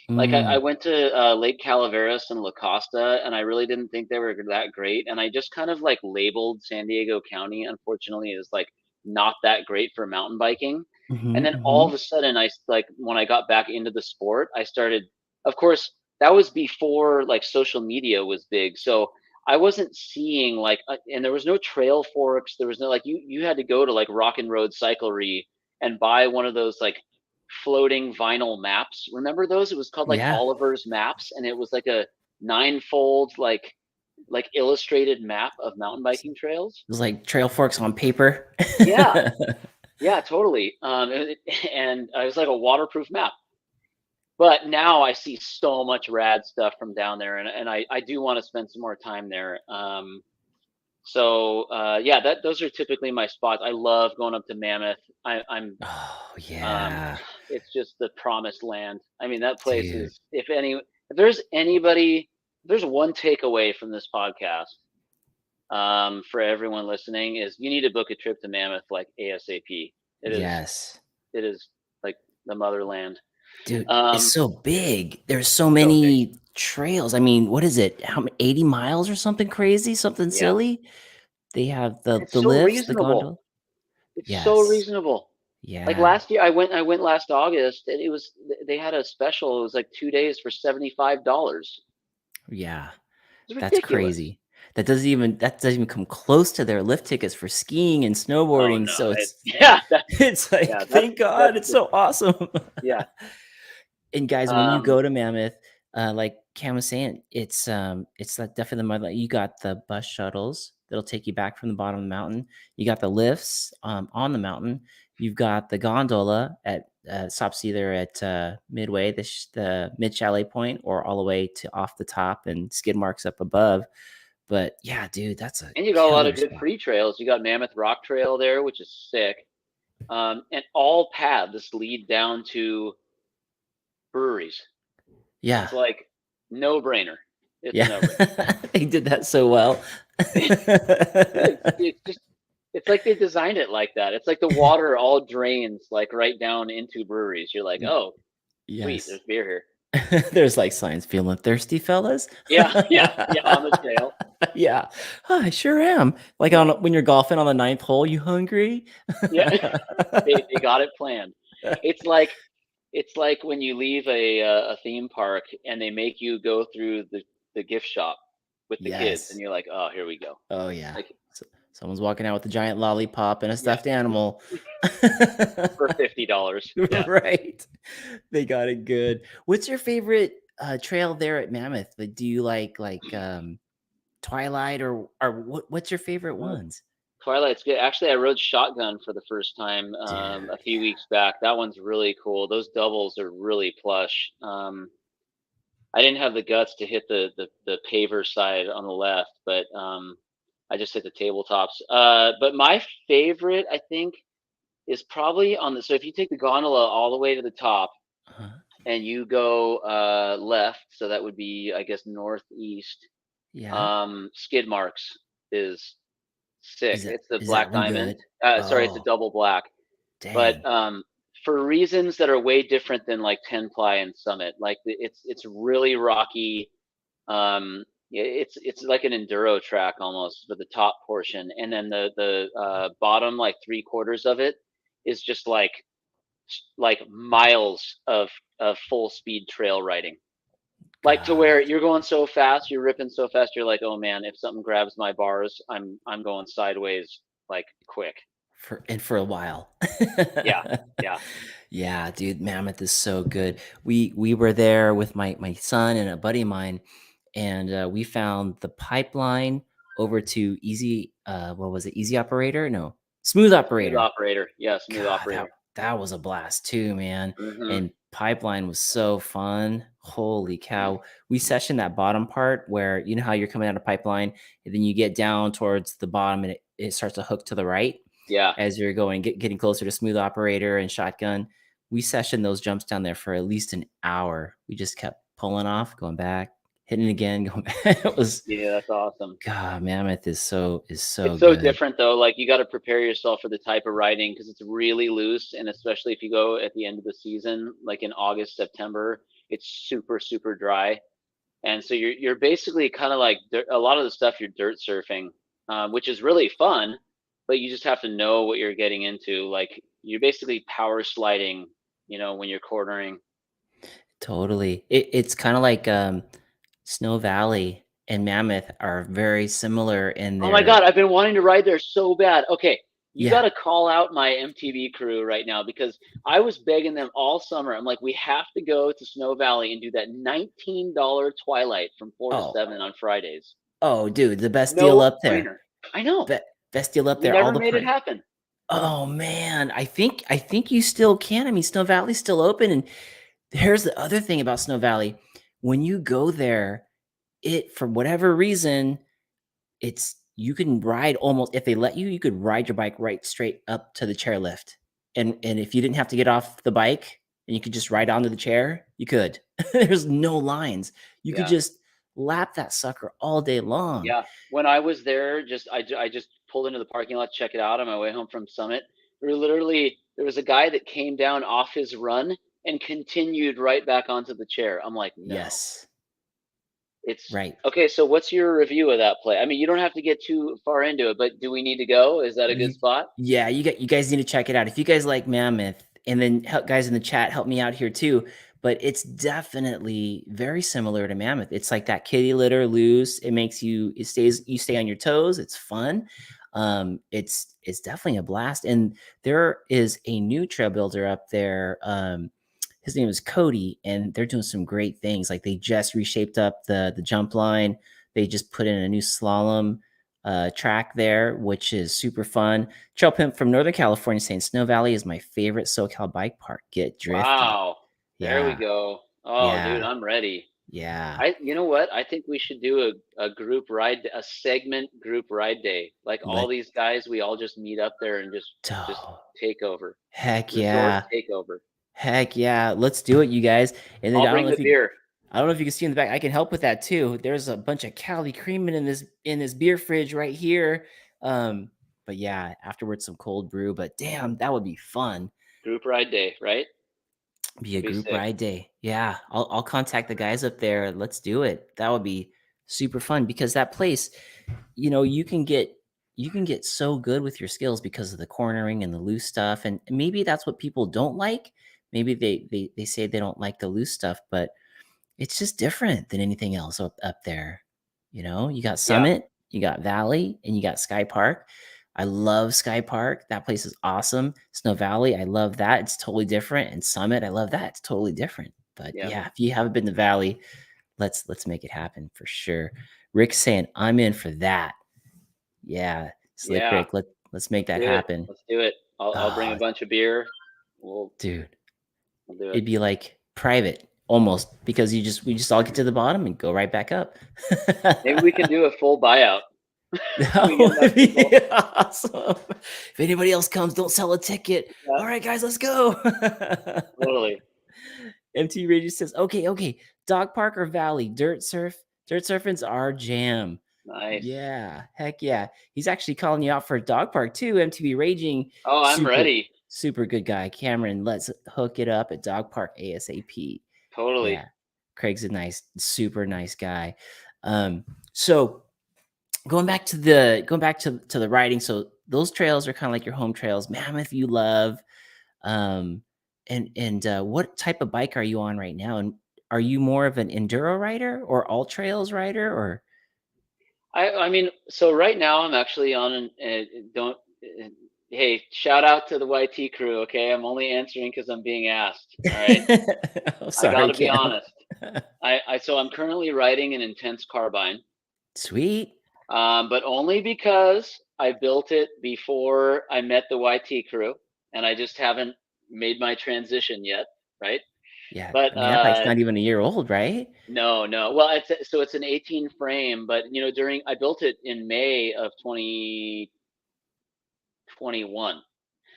Like I Mm, went to Lake Calaveras and La Costa, and I really didn't think they were that great. And I just kind of like labeled San Diego County, unfortunately, as like not that great for mountain biking. And mhm, then all of mhm. a sudden, like when I got back into the sport, I started. Of course, that was before like social media was big, so I wasn't seeing like, and there was no trail forks. There was no like you had to go to like Rock and Road Cyclery and buy one of those like floating vinyl maps. Remember those? It was called like Yeah. Oliver's Maps, and it was like a ninefold like illustrated map of mountain It biking trails. was like trail forks on paper. Yeah, yeah, totally. And it was like a waterproof map. But now I see so much rad stuff from down there, and I do want to spend some more time there. So yeah, those are typically my spots. I love going up to Mammoth. I'm Oh, um, yeah, it's just the promised land. I mean, that place dude. is. If there's anybody, if there's one takeaway from this podcast, for everyone listening, is you need to book a trip to Mammoth like ASAP. It is, Yes. it is like the motherland. Dude, it's Um, so big. There's so so big. many trails. I mean, what is it? How many 80 miles or something crazy? Something Yeah, silly? They have and it's the so lifts, the reasonable. gondola. It's so Yes. reasonable. Like Yeah. last year, I went last August, and it was they had a special. It was like 2 days for $75. Yeah. It's That's ridiculous. crazy. That doesn't even come close to their lift tickets for skiing and Oh snowboarding. no, So it, it's yeah, it's yeah, like, thank that's God, it's the so awesome. yeah. And guys, when you Um, go to Mammoth, like Cam was saying, it's like definitely the mother. You got the bus shuttles that'll take you back from the bottom of the mountain. You got the lifts on the mountain. You've got the gondola at stops either at midway, the mid chalet point, or all the way to off the top and skid marks up above. But yeah, dude, that's a and you got a lot killer of good spot. free trails. You got Mammoth Rock Trail there, which is sick. And all paths lead down to breweries. Yeah, It's like no brainer. It's a yeah, no brainer. they did that so well. It's just it's like they designed it like that. It's like the water all drains like right down into breweries. You're like, oh, sweet, Yes. there's beer here. There's like signs, feeling thirsty, fellas. Yeah, yeah, yeah. On the trail. Yeah. "Oh, I sure am. Like Yeah, on when you're golfing on the ninth hole, you hungry? yeah. They got it planned. It's like it's like when you leave a theme park and they make you go through the gift shop with the kids, and Yes. you're like, oh, here we go. Oh, yeah. Like, Someone's walking out with a giant lollipop and a yeah, stuffed animal. for $50. Yeah. Right. They got it good. What's your favorite, trail there at Mammoth? Like, do you like, Twilight or what's your favorite Uh, ones? Twilight's good. Actually, I rode shotgun for the first time Dude, a few weeks back. That one's really cool. Those doubles are really plush. I didn't have the guts to hit the paver side on the left, but I just hit the tabletops. But my favorite, I think, is probably on the. So if you take the gondola all the way to the top uh-huh. and you go left, so that would be, I guess, northeast. Yeah. Skid marks is sick. It's the Is that black one diamond. good? Sorry, it's a Oh, double black. But dang. for reasons that are way different than like 10 ply and summit, like it's really rocky. It's like an enduro track almost for the top portion, and then the bottom like three quarters of it is just like miles of full speed trail riding. Like to where God. you're going so fast, you're ripping so fast, you're like, oh man, if something grabs my bars, I'm going sideways like quick. For a while. Yeah, yeah, Yeah, dude, Mammoth is so good. We were there with my son and a buddy of mine, and, we found the pipeline over to Easy, what was it? Easy Operator? No, Smooth smooth Operator. operator. Yeah, smooth God, operator. that was a blast too, man, Mm-hmm. and Pipeline was so fun. Holy cow. We sessioned that bottom part where you know how you're coming out of Pipeline, and then you get down towards the bottom, and it starts to hook to the right Yeah, as you're getting closer to Smooth Operator and Shotgun. We sessioned those jumps down there for at least an hour. We just kept pulling off, going back, hitting it again, going back. It was yeah, that's awesome. God, Mammoth is so It's so good. different though. Like you got to prepare yourself for the type of riding because it's really loose, and especially if you go at the end of the season, like in August, September, it's super, super dry. And so you're basically kind of like a lot of the stuff you're dirt surfing, which is really fun, but you just have to know what you're getting into. Like you're basically power sliding, when you're cornering. Totally. It's kind of like Snow Valley and Mammoth are very similar in Oh my God, their I've been wanting to ride there so bad. Okay, you got yeah. to call out my MTV crew right now because I was begging them all summer. I'm like, we have to go to Snow Valley and do that $19 Twilight from 4 to Oh, 7 on Fridays. oh, dude, the best deal No up there. brainer. I know. Best deal up We there. All never the made it price. happen. Oh man, I think you still can. I mean, Snow Valley's still open, and here's the other thing about Snow Valley. When you go there, it for whatever reason, it's you can ride almost if they let you, you could ride your bike right straight up to the chairlift. And if you didn't have to get off the bike and you could just ride onto the chair, you could. There's no lines. You could Yeah. just lap that sucker all day long. Yeah. When I was there, I just pulled into the parking lot to check it out on my way home from Summit. There was a guy that came down off his run and continued right back onto the chair. I'm like, no. Yes. It's Right. okay. So what's your review of that play? I mean, you don't have to get too far into it, but do we need to go? Is that a good You spot? yeah, you guys need to check it out. If you guys like Mammoth, and then guys in the chat help me out here too, but it's definitely very similar to Mammoth. It's like that kitty litter loose. You stay on your toes. It's fun. It's definitely a blast. And there is a new trail builder up there. His name is Cody, and they're doing some great things. Like they just reshaped up the jump line. They just put in a new slalom track there, which is super fun. Trail Pimp from Northern California saying Snow Valley is my favorite SoCal bike park. Get drifty. Wow. There we Yeah, go. Oh, dude, yeah, I'm ready. yeah. You know what? I think we should do a group ride, a segment group ride day. Like all Let these guys, we all just meet up there and just oh, take over. heck Resort yeah, takeover. heck yeah. Let's do it, you guys. And then I'll bring the beer. I don't know if you can see in the back. I can help with that too. There's a bunch of Cali creaming in this beer fridge right here. Um, but yeah, afterwards some cold brew. But damn, that would be fun. Group ride day, right? Be a Be group sick. ride day. Yeah, I'll contact the guys up there. Let's do it. That would be super fun because that place, you can get so good with your skills because of the cornering and the loose stuff. And maybe that's what people don't like. Maybe they say they don't like the loose stuff, but it's just different than anything else up there. You got Yeah, Summit, you got Valley, and you got Sky Park. I love Sky Park. That place is awesome. Snow Valley, I love that. It's totally different. And Summit, I love that. It's totally different. But yeah, yeah, if you haven't been to Valley, let's make it happen for sure. Rick's saying I'm in for that. Yeah, Slick yeah. Rick, let's make Let's that do it. happen. Let's do it. I'll bring a Oh, bunch of beer. We'll dude, we'll do it. it'd be like private almost because we just all get to the bottom and go right back up. Maybe we can do a full buyout. That We get enough would be people. awesome. If anybody else comes, don't sell a ticket. Yeah, All right, guys, let's go. totally. MT Radio says, okay, okay. Dog park or valley? Dirt surf? Dirt surfing's our jam. Nice. Yeah, heck yeah. He's actually calling you out for a dog park too. MTV Raging, Oh, I'm super, ready. super good guy. Cameron, let's hook it up at dog park ASAP. Totally. Yeah, Craig's a super nice guy. So going back to the riding, so those trails are kind of like your home trails. Mammoth you love. Um, and what type of bike are you on right now? And are you more of an enduro rider or all trails rider or I mean, so right now I'm actually on an don't. Hey, shout out to the YT crew. Okay, I'm only answering because I'm being asked. All right, oh, I got sorry, to be Cam. honest. So I'm currently riding an intense carbine, Sweet. but only because I built it before I met the YT crew, and I just haven't made my transition yet, right? Yeah, But I mean that bike's not even a year old, right? no, no. Well, it's an 18 frame, but during I built it in May of 2021.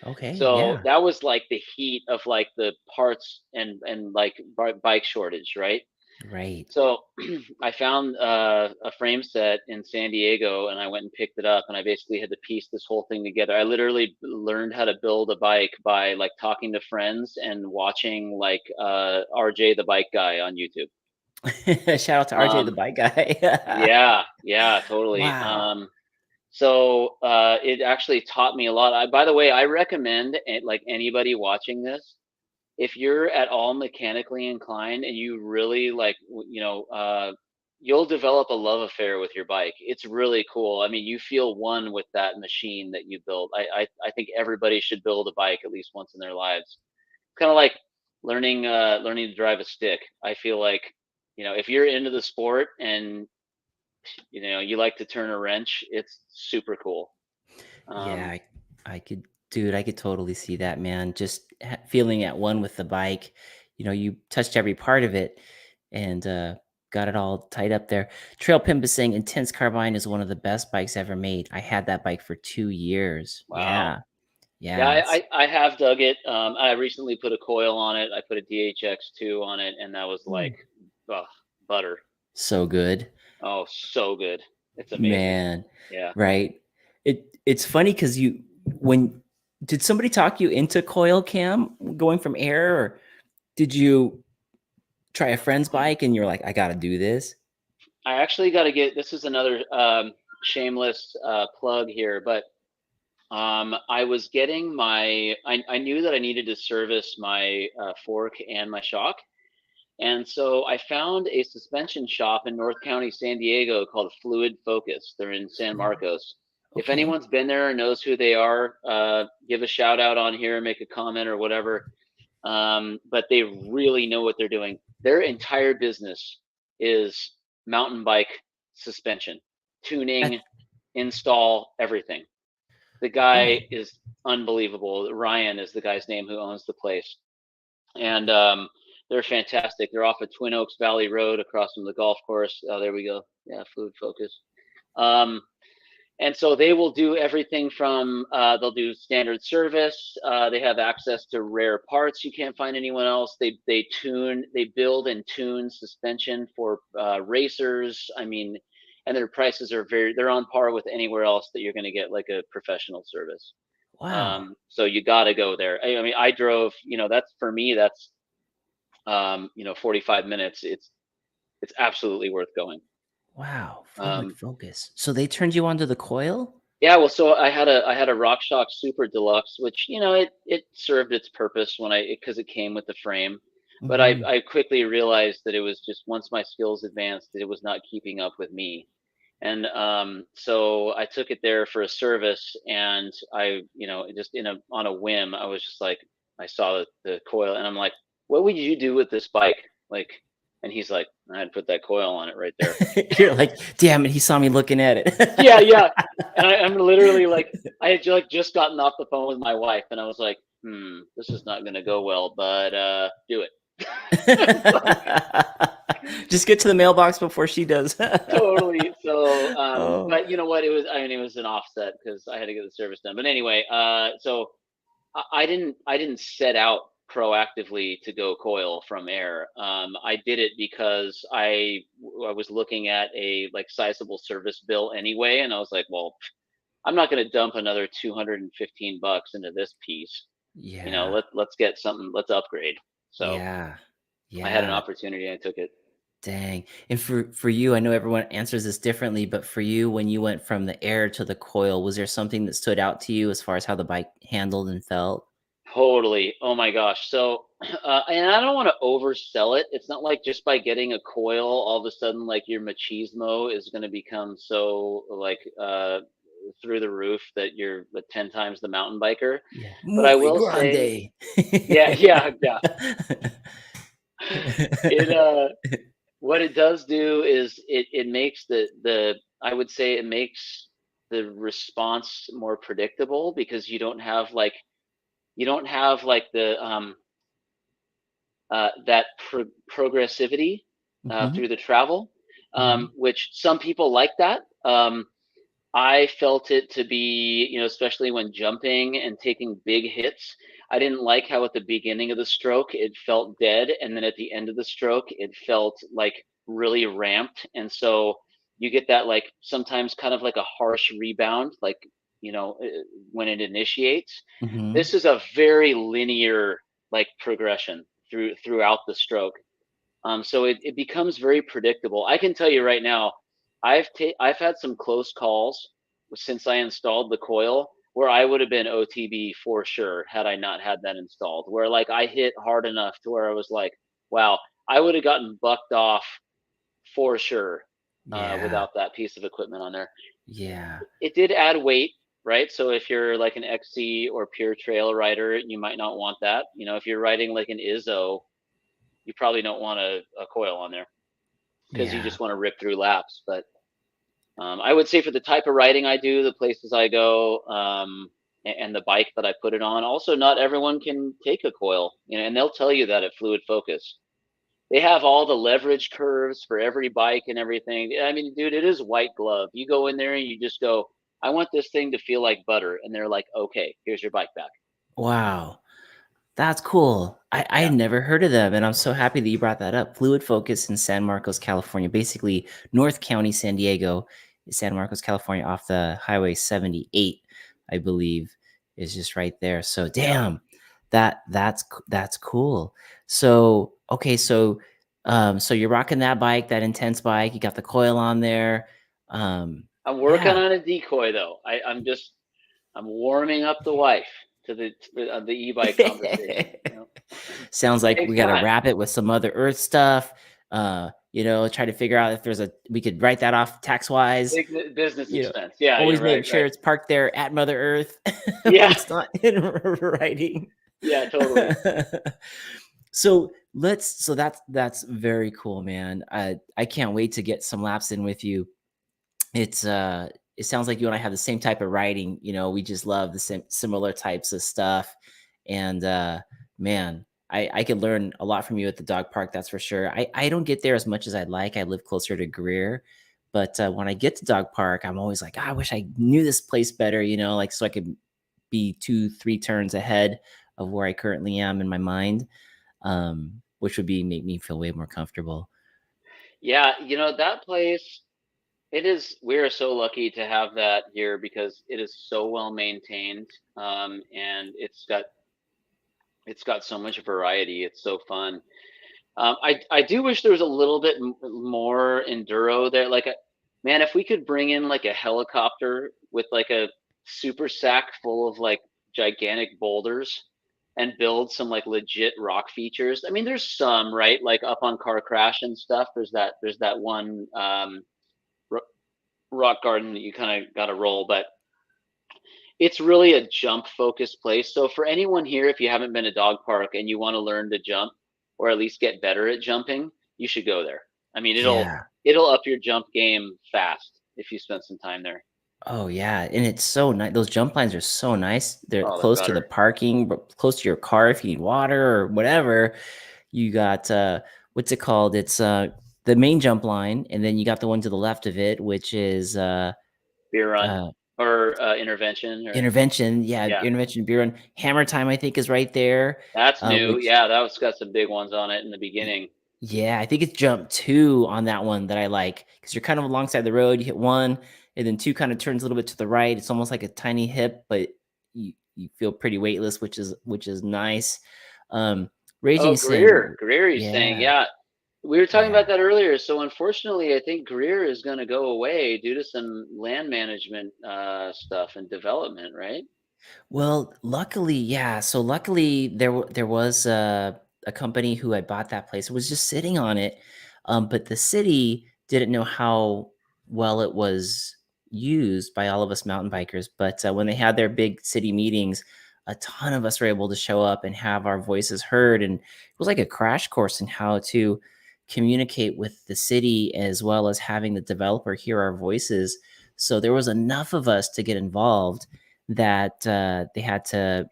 Okay, So yeah. that was like the heat of like the parts and like bike shortage, right? Right. So I found a frame set in San Diego, and I went and picked it up, and I basically had to piece this whole thing together. I literally learned how to build a bike by like talking to friends and watching like RJ the bike guy on YouTube. Shout out to RJ the Um, bike guy. yeah, yeah, totally. Wow. So it actually taught me a lot. By the way, I recommend like anybody watching this, if you're at all mechanically inclined and you really like, you'll develop a love affair with your bike. It's really cool. I mean, you feel one with that machine that you build. I think everybody should build a bike at least once in their lives. Kind of like learning to drive a stick. I feel like, if you're into the sport and you like to turn a wrench, it's super cool. Yeah, Um, I could, dude, I could totally see that, man. Just feeling at one with the bike. You touched every part of it and got it all tied up there. Trail Pimp is saying Intense Carbine is one of the best bikes ever made. I had that bike for 2 years. wow. Yeah. Yeah, Yeah. I have dug it. I recently put a coil on it. I put a DHX2 on it, and that was like, Ooh, ugh, butter. so good. Oh, so good. It's amazing. Man, Yeah. right? It's funny because when did somebody talk you into coil cam going from air, or did you try a friend's bike and you're like, "I gotta do this"? I actually got to get, this is another shameless plug here, but I was getting I knew that I needed to service my fork and my shock. And so I found a suspension shop in North County, San Diego called Fluid Focus. They're in San Fluid. Marcos. If Okay. anyone's been there or knows who they are, give a shout out on here, make a comment or whatever. But they really know what they're doing. Their entire business is mountain bike suspension, That tuning, install, everything. The guy cool. is unbelievable. Ryan is the guy's name who owns the place, and they're fantastic. They're off of Twin Oaks Valley Road, across from the golf course. Oh, there we go. Yeah, Fluid Focus. Um, and so they will do everything from they'll do standard service. They have access to rare parts you can't find anyone else. They build and tune suspension for racers. I mean, and their prices are they're on par with anywhere else that you're going to get like a professional service. Wow. So you got to go there. I mean, I drove. That's for me. That's 45 minutes. It's absolutely worth going. Wow. Fluid Um, focus. So they turned you onto the coil? yeah, well, so I had a RockShox Super Deluxe, which it served its purpose because it came with the frame, but I Mhm. I quickly realized that it was just, once my skills advanced, it was not keeping up with me. And so I took it there for a service, and I, just on a whim, I was just like, I saw the coil, and I'm like, what would you do with this bike? Like, and he's like, I'd put that coil on it right there. You're like, "Damn it, he saw me looking at Yeah, it." yeah. And I'm literally like, I had like just gotten off the phone with my wife, and I was like, this is not gonna go well, but do it. It's like, Just get to the mailbox before she does. totally. So, Oh, but you know what? It was an offset because I had to get the service done. But anyway, so I didn't set out proactively to go coil from air. I did it because I was looking at a like sizable service bill anyway, and I was like, well, I'm not going to dump another $215 into this piece. yeah. Let's get something. Let's upgrade. So Yeah. I had an Yeah. opportunity. I took it. Dang. And for you, I know everyone answers this differently, but for you, when you went from the air to the coil, was there something that stood out to you as far as how the bike handled and felt? Totally. Oh my gosh. So, and I don't want to oversell it. It's not like just by getting a coil, all of a sudden, like your machismo is going to become so like through the roof that you're 10 times the mountain biker. Yeah. But I Muy will say, grande. yeah, yeah, yeah. It what it does do is it makes the I would say it makes the response more predictable, because you don't have like the that progressivity Mhm. through the travel, Mhm. which some people like that. I felt it to be, especially when jumping and taking big hits. I didn't like how at the beginning of the stroke it felt dead, and then at the end of the stroke it felt like really ramped, and so you get that like sometimes kind of like a harsh rebound, like when it initiates. Hmm. This is a very linear like progression throughout the stroke. So it becomes very predictable. I can tell you right now, I've had some close calls since I installed the coil where I would have been OTB for sure had I not had that installed. Where like I hit hard enough to where I was like, wow, I would have gotten bucked off for sure Yeah. without that piece of equipment on there. Yeah. It did add weight, right? So if you're like an XC or pure trail rider, you might not want that. If you're riding like an ISO, you probably don't want a coil on there because you Yeah. just want to rip through laps. But I would say for the type of riding I do, the places I go, and the bike that I put it on, also not everyone can take a coil, and they'll tell you that at Fluid Focus. They have all the leverage curves for every bike and everything. I mean, dude, it is white glove. You go in there and you just go, I want this thing to feel like butter. And they're like, okay, here's your bike back. Wow. That's cool. I Yeah. had never heard of them, and I'm so happy that you brought that up. Fluid Focus in San Marcos, California, basically North County, San Diego, San Marcos, California, off the Highway 78, I believe, is just right there. So, Yeah. damn, that's cool. So, okay, so you're rocking that bike, that intense bike. You got the coil on there. I'm working Yeah. on a decoy though. I'm warming up the wife to the e-bike conversation. Sounds like Takes we gotta time. wrap it with some Mother Earth stuff. Try to figure out if we could write that off tax wise. Big business You know, expense. Yeah, always right, make sure right. it's parked there at Mother Earth when Yeah, it's not in writing. yeah, totally. So that's very cool, man. I can't wait to get some laps in with you. It sounds like you and I have the same type of writing. We just love the same similar types of stuff. And man, I could learn a lot from you at the dog park, that's for sure. I don't get there as much as I'd like. I live closer to Greer. But when I get to dog park, I'm always like, I wish I knew this place better, like so I could be 2-3 turns ahead of where I currently am in my mind, which would be make me feel way more comfortable. Yeah, that place, it is, we are so lucky to have that here because it is so well maintained. And it's got so much variety. It's so fun. I do wish there was a little bit more enduro there. Like, man, if we could bring in like a helicopter with like a super sack full of like gigantic boulders and build some like legit rock features. I mean, there's some, right? Like up on Car Crash and stuff. There's that one rock garden that you kind of got to roll, but it's really a jump focused place. So for anyone here, if you haven't been to dog park and you want to learn to jump or at least get better at jumping, you should go there. I mean, it'll Yeah. it'll up your jump game fast if you spend some time there. Oh yeah, and it's so nice. Those jump lines are so nice. They're Oh, they're close to the better. parking, but close to your car if you need water or whatever. You got what's it called? It's the main jump line, and then you got the one to the left of it, which is Beer run uh or intervention or intervention. Yeah, yeah, intervention beer run. Hammer time, I think, is right there. that's new. Which Yeah, that was got some big ones on it in the y- beginning. yeah, I think it's jump two on that one that I like because you're kind of alongside the road. You hit one, and then two kind of turns a little bit to the right. It's almost like a tiny hip, but you feel pretty weightless, which is nice. Um, Oh, Raging Greer, Sin, Greer, he's saying, yeah, yeah. We were talking yeah. about that earlier. So unfortunately, I think Greer is going to go away due to some land management stuff and development, right? Well, luckily, yeah. So luckily, there was a company who had bought that place. It was just sitting on it, but the city didn't know how well it was used by all of us mountain bikers. But when they had their big city meetings, a ton of us were able to show up and have our voices heard, and it was like a crash course in how to communicate with the city as well as having the developer hear our voices. So there was enough of us to get involved that they had to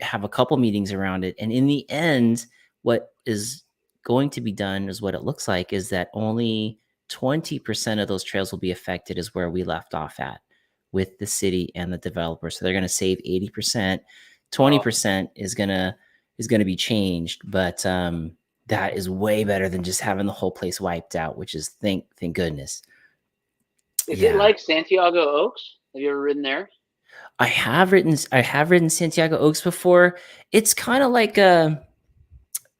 have a couple meetings around it. And in the end, what is going to be done is what it looks like is that only 20% of those trails will be affected, is where we left off at with the city and the developer. So they're going to save 80%. Oh, 20% is gonna be changed, but that is way better than just having the whole place wiped out, which is thank goodness. is it Yeah. like Santiago Oaks? Have you ever ridden there? I have ridden Santiago Oaks before. It's kind of like a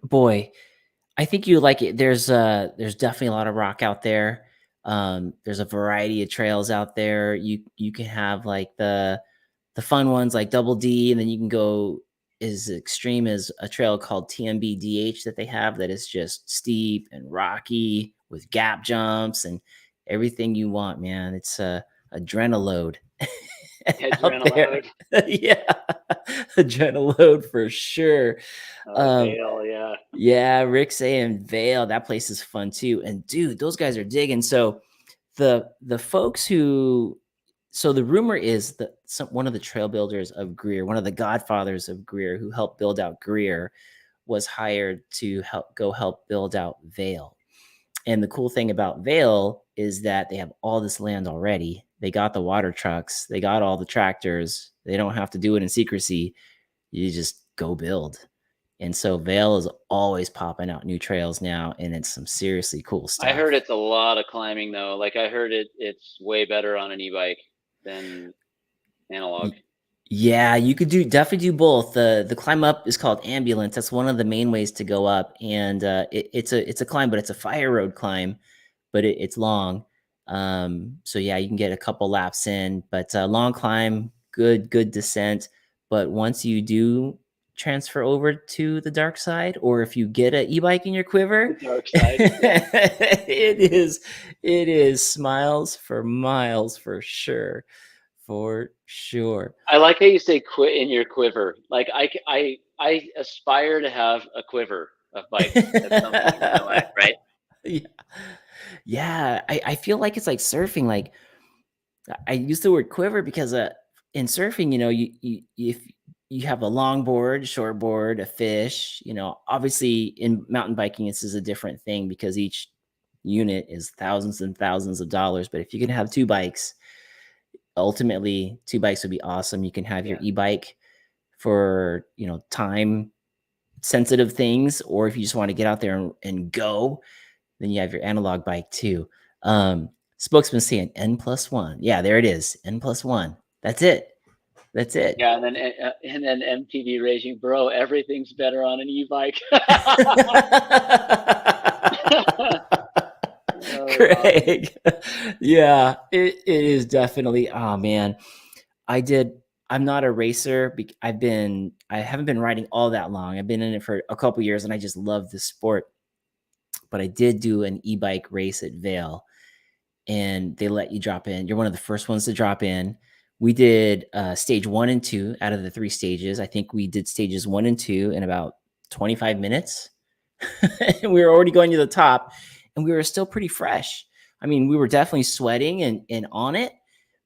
boy. I think you like it. There's definitely a lot of rock out there. There's a variety of trails out there. You can have like the fun ones like Double D, and then you can go as extreme as a trail called TMBDH that they have that is just steep and rocky with gap jumps and everything you want, man. It's a adrenaline out there. Adrenaline. Yeah, adrenaline for sure. Um, Vale, yeah. yeah, Rick saying Vale, that place is fun too. And dude, those guys are digging. So the folks who so the rumor is that one of the trail builders of Greer, one of the godfathers of Greer who helped build out Greer, was hired to help build out Vale. And the cool thing about Vale is that they have all this land already. They got the water trucks, they got all the tractors. They don't have to do it in secrecy. You just go build. And so Vale is always popping out new trails now, and it's some seriously cool I heard stuff. it's a lot of climbing though. Like I heard it's way better on an e-bike than analog. Yeah, you could definitely do both. The climb up is called ambulance. That's one of the main ways to go up, and it's a climb, but it's a fire road climb, but it's long. So yeah, you can get a couple laps in, but long climb, good descent. But once you do transfer over to the dark side, or if you get an e-bike in your The quiver, dark side, yeah. it is smiles for miles for sure, for sure. I like how you say quit in your quiver. Like I aspire to have a quiver of bikes at some point in my life, right? Yeah. Yeah, I feel like it's like surfing, like, I use the word quiver because, in surfing, you if you have a longboard, short board, a fish, obviously in mountain biking, this is a different thing because each unit is thousands and thousands of dollars, but if you can have 2 bikes, ultimately, 2 bikes would be awesome. You can have your Yeah. e-bike for, time sensitive things, or if you just wanna get out there and go, then you have your analog bike too. Spokesman saying N+1. Yeah, there it is. N+1. That's it. That's it. Yeah, and then MTV raging, bro, everything's better on an e-bike. Oh, awesome. Craig. Yeah, it is definitely. Oh man, I did. I'm not a racer. I haven't been riding all that long. I've been in it for a couple years, and I just love the sport. But I did do an e-bike race at Vale, and they let you drop in. You're one of the first ones to drop in. We did stage 1 and 2 out of the 3 stages. I think we did stages 1 and 2 in about 25 minutes. And we were already going to the top, and we were still pretty fresh. I mean, we were definitely sweating and on it,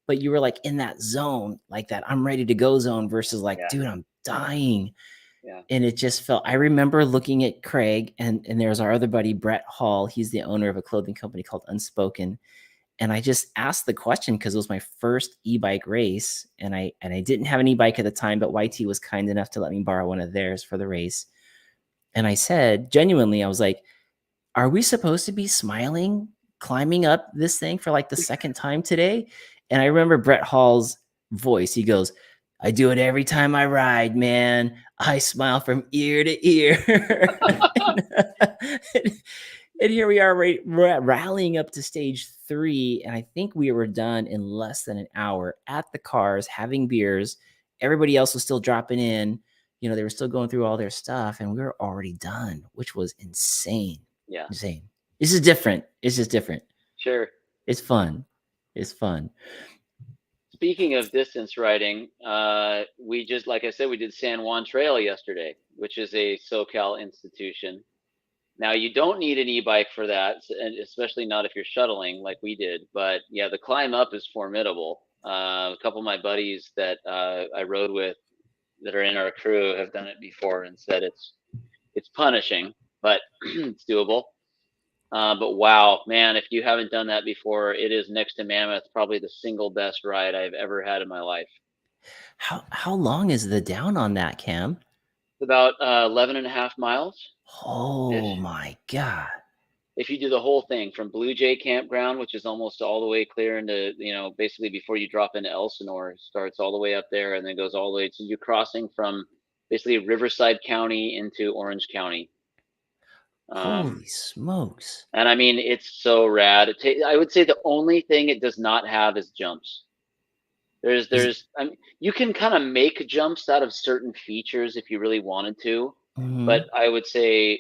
but you were like in that zone, like that I'm ready to go zone versus like, Yeah, dude, I'm dying. yeah. And it just felt, I remember looking at Craig, and there's our other buddy, Brett Hall. He's the owner of a clothing company called Unspoken, and I just asked the question because it was my first e-bike race, and I didn't have an e-bike at the time, but YT was kind enough to let me borrow one of theirs for the race. And I said, genuinely, I was like, "Are we supposed to be smiling climbing up this thing for like the second time today?" And I remember Brett Hall's voice. He goes, "I do it every time I ride, man. I smile from ear to ear." and, and here we are, rallying up to stage 3, and I think we were done in less than an hour at the cars having beers. Everybody else was still dropping in. They were still going through all their stuff, and we were already done, which was insane. Yeah, Insane. This is different. It's just different. sure. It's fun. It's fun. Speaking of distance riding, we just, like I said, we did San Juan Trail yesterday, which is a SoCal institution. Now you don't need an e-bike for that, and especially not if you're shuttling like we did. But yeah, the climb up is formidable. A couple of my buddies that I rode with that are in our crew have done it before and said it's punishing, but it's doable. But wow, man, if you haven't done that before, it is next to Mammoth, probably the single best ride I've ever had in my life. How long is the down on that, Cam? It's about 11 and a half miles Oh ish. my god. If you do the whole thing from Blue Jay Campground, which is almost all the way clear into, basically before you drop into Elsinore, starts all the way up there and then goes all the way to you crossing from basically Riverside County into Orange County. Holy smokes. And I mean, it's so rad. I would say the only thing it does not have is jumps. Is I mean, you can kind of make jumps out of certain features if you really wanted to, but mhm. I would say,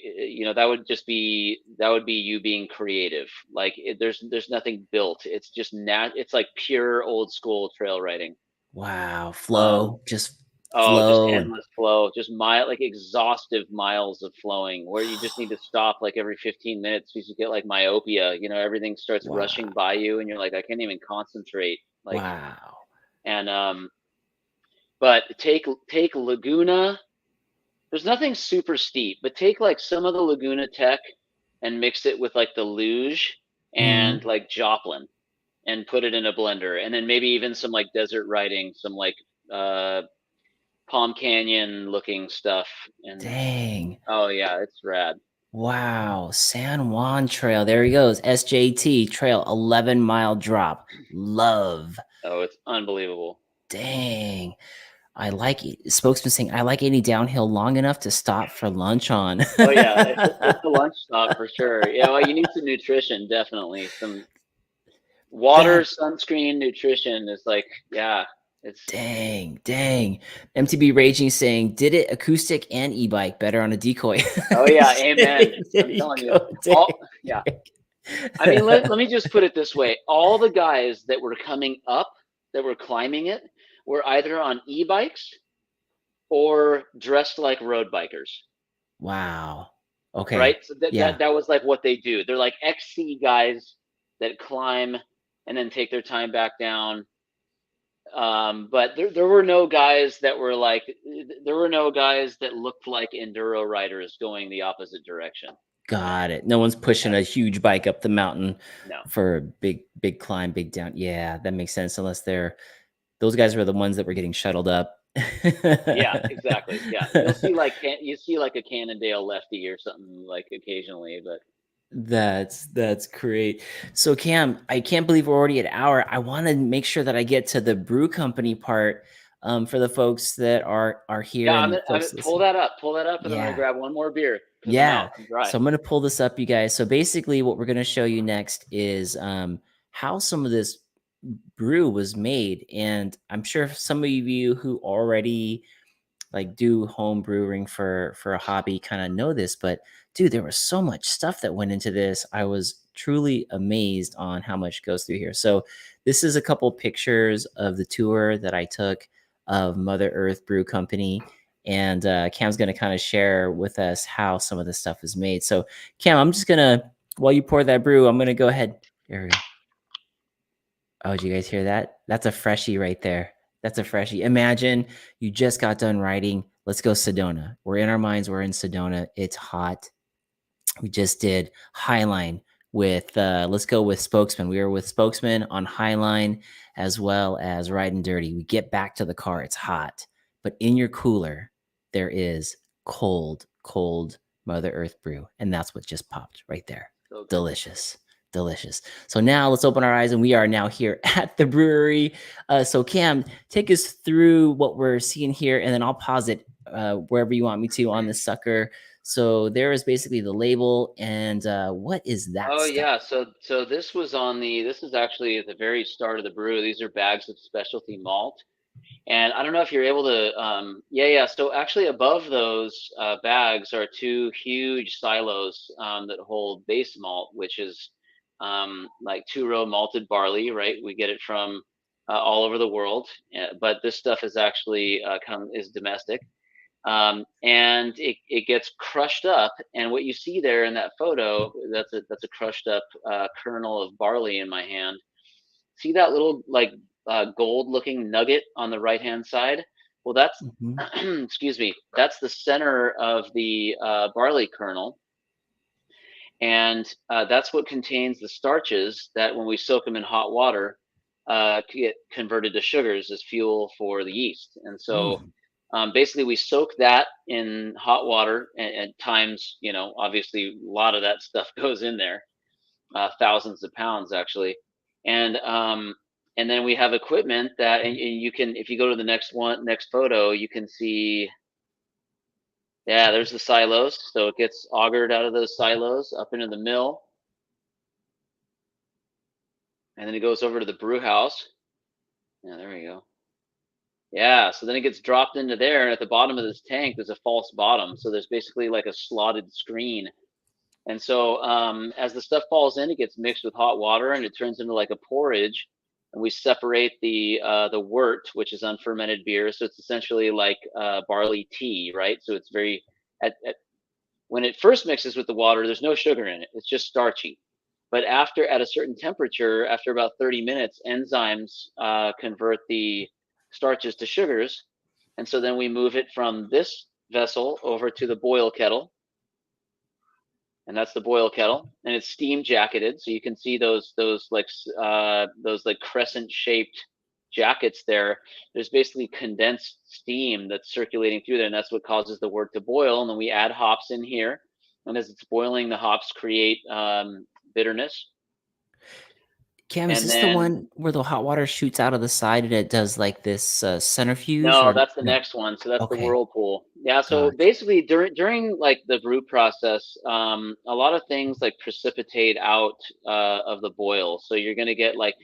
that would be you being creative. Like there's nothing built. It's just it's like pure old school trail riding. Wow, Um, flow, just oh, just flow and endless flow, just like exhaustive miles of flowing where you just need to stop like every 15 minutes because you get like myopia. Everything starts wow. rushing by you, and you're like, I can't even concentrate. Like, Wow. and but take Laguna. There's nothing super steep, but take like some of the Laguna Tech and mix it with like the luge and Mhm. like Joplin and put it in a blender, and then maybe even some like desert riding, some like uh Palm Canyon looking stuff. And Dang. oh yeah, it's rad. Wow, San Juan Trail. There he goes. SJT Trail, 11-mile drop. Love. Oh, it's unbelievable. Dang. I like it. Spokesman saying, I like any downhill long enough to stop for lunch on. Oh yeah, it's a lunch stop for sure. Yeah, well, you need some nutrition, definitely. Some water, That sunscreen, nutrition is like, yeah, it's dang. MTB Raging saying, did it acoustic and e-bike better on a decoy. oh yeah, amen. There I'm you telling you. go. All Yeah. I mean, let me just put it this way. All the guys that were coming up, that were climbing it, were either on e-bikes or dressed like road bikers, Wow. Okay. right? So that Yeah. that that was like what they do. They're like XC guys that climb and then take their time back down. But there were no guys that were like, there were no guys that looked like enduro riders going the opposite direction. Got it. No one's pushing Yeah, a huge bike up the mountain no. for a big climb, big down. Yeah, that makes sense unless those guys were the ones that were getting shuttled up. Yeah, exactly. Yeah, you see like a Cannondale lefty or something like occasionally, but That's great. So Cam, I can't believe we're already at an hour. I want to make sure that I get to the brew company part for the folks that are here yeah, and I'm folks listening. pull that up, and I'm gonna Yeah. grab one more beer because Yeah. I'm dry. So I'm going to pull this up, you guys. So basically, what we're going to show you next is how some of this brew was made. And I'm sure some of you who already like do home brewing for a hobby kind of know this, but dude, there was so much stuff that went into this. I was truly amazed on how much goes through here. So this is a couple pictures of the tour that I took of Mother Earth Brew Company, and Cam's going to kind of share with us how some of this stuff is made. So Cam, I'm just gonna, while you pour that brew, I'm gonna go ahead. There we go. Oh, did you guys hear that? That's a freshie right there. That's a freshie. Imagine you just got done writing. Let's go Sedona. We're in our minds. We're in Sedona. It's hot. We just did Highline with, let's go with Spokesman. We were with Spokesman on Highline as well as Riding Dirty. We get back to the car. It's hot. But in your cooler, there is cold Mother Earth brew. And that's what just popped right there. So good. Delicious. Delicious. So now let's open our eyes, and we are now here at the brewery. So Cam, take us through what we're seeing here, and then I'll pause it wherever you want me to on this sucker. So there is basically the label, and what is that Oh stuff? yeah, so this is actually at the very start of the brew. These are bags of specialty malt. And I don't know if you're able to, yeah. So actually, above those bags are two huge silos that hold base malt, which is like two-row malted barley, right? We get it from all over the world, but this stuff is actually is domestic, and it gets crushed up. And what you see there in that photo, that's a crushed up kernel of barley in my hand. See that little like gold looking nugget on the right hand side? Well, that's Mhm. excuse me, that's the center of the barley kernel, and that's what contains the starches that when we soak them in hot water, get converted to sugars as fuel for the yeast. And so Mm. basically we soak that in hot water, and times, obviously a lot of that stuff goes in there, thousands of pounds actually. And then we have equipment that, and you can, if you go to the next photo, you can see, yeah, there's the silos. So it gets augered out of those silos up into the mill. And then it goes over to the brew house. Yeah, there we go. Yeah, so then it gets dropped into there, and at the bottom of this tank, there's a false bottom. So there's basically like a slotted screen. And so as the stuff falls in, it gets mixed with hot water, and it turns into like a porridge. And we separate the wort, which is unfermented beer. So it's essentially like barley tea, right? So it's very, when it first mixes with the water, there's no sugar in it. It's just starchy. But after, at a certain temperature, after about 30 minutes, enzymes convert the starches to sugars. And so then we move it from this vessel over to the boil kettle. And that's the boil kettle, and it's steam jacketed. So you can see those like crescent shaped jackets there. There's basically condensed steam that's circulating through there, and that's what causes the wort to boil. And then we add hops in here, and as it's boiling, the hops create bitterness. Cam, is And this the then, one where the hot water shoots out of the side and it does like this centrifuge no, or that's the no? next one. So that's the Okay, whirlpool. Yeah. So gotcha. basically, during like the brew process, a lot of things like precipitate out of the boil. So you're gonna get like,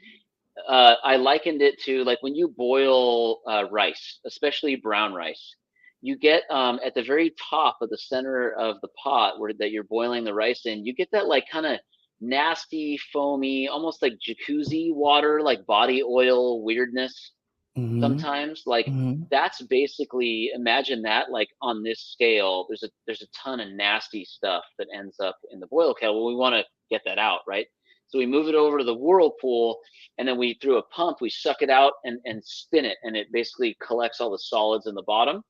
I likened it to like when you boil rice, especially brown rice. You get at the very top of the center of the pot where that you're boiling the rice in, you get that like kind of nasty, foamy, almost like jacuzzi water, like body oil weirdness Mhm, sometimes. Like mhm. that's basically, imagine that like on this scale. There's a ton of nasty stuff that ends up in the boil kettle. Well, we want to get that out, right? So we move it over to the whirlpool, and then we, through a pump, we suck it out and spin it, and it basically collects all the solids in the bottom.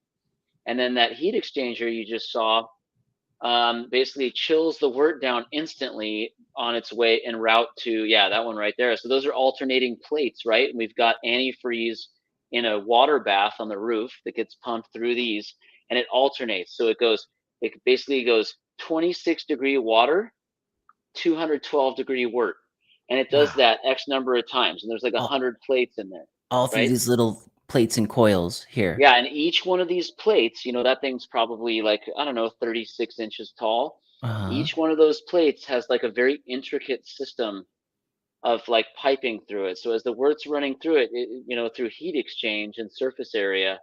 And then that heat exchanger you just saw basically chills the wort down instantly on its way en route to, yeah, that one right there. So those are alternating plates, right? And we've got antifreeze in a water bath on the roof that gets pumped through these, and it alternates. So it basically goes 26-degree water, 212-degree wort, and it does Wow. that X number of times. And there's like a All hundred plates in there, all through right? these little plates and coils here. Yeah, and each one of these plates, that thing's probably like, I don't know, 36 inches tall. Uh-huh. Each one of those plates has like a very intricate system of like piping through it. So as the wort's running through it, through heat exchange and surface area,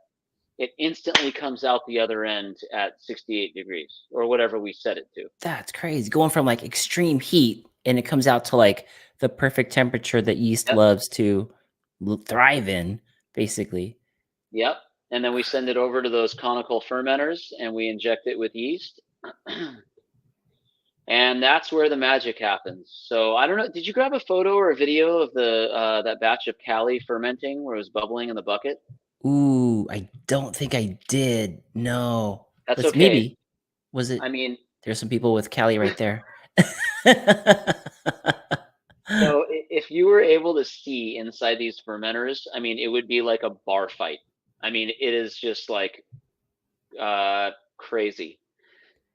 it instantly comes out the other end at 68 degrees or whatever we set it to. That's crazy. Going from, like, extreme heat, and it comes out to, like, the perfect temperature that yeast Yep. loves to thrive in, basically. Yep. And then we send it over to those conical fermenters and we inject it with yeast. And that's where the magic happens. So I don't know. Did you grab a photo or a video of the that batch of Cali fermenting where it was bubbling in the bucket? Ooh, I don't think I did. No. That's Let's okay. maybe. Was it I mean, there's some people with Cali right there. so if you were able to see inside these fermenters, I mean, it would be like a bar fight. I mean, it is just like crazy.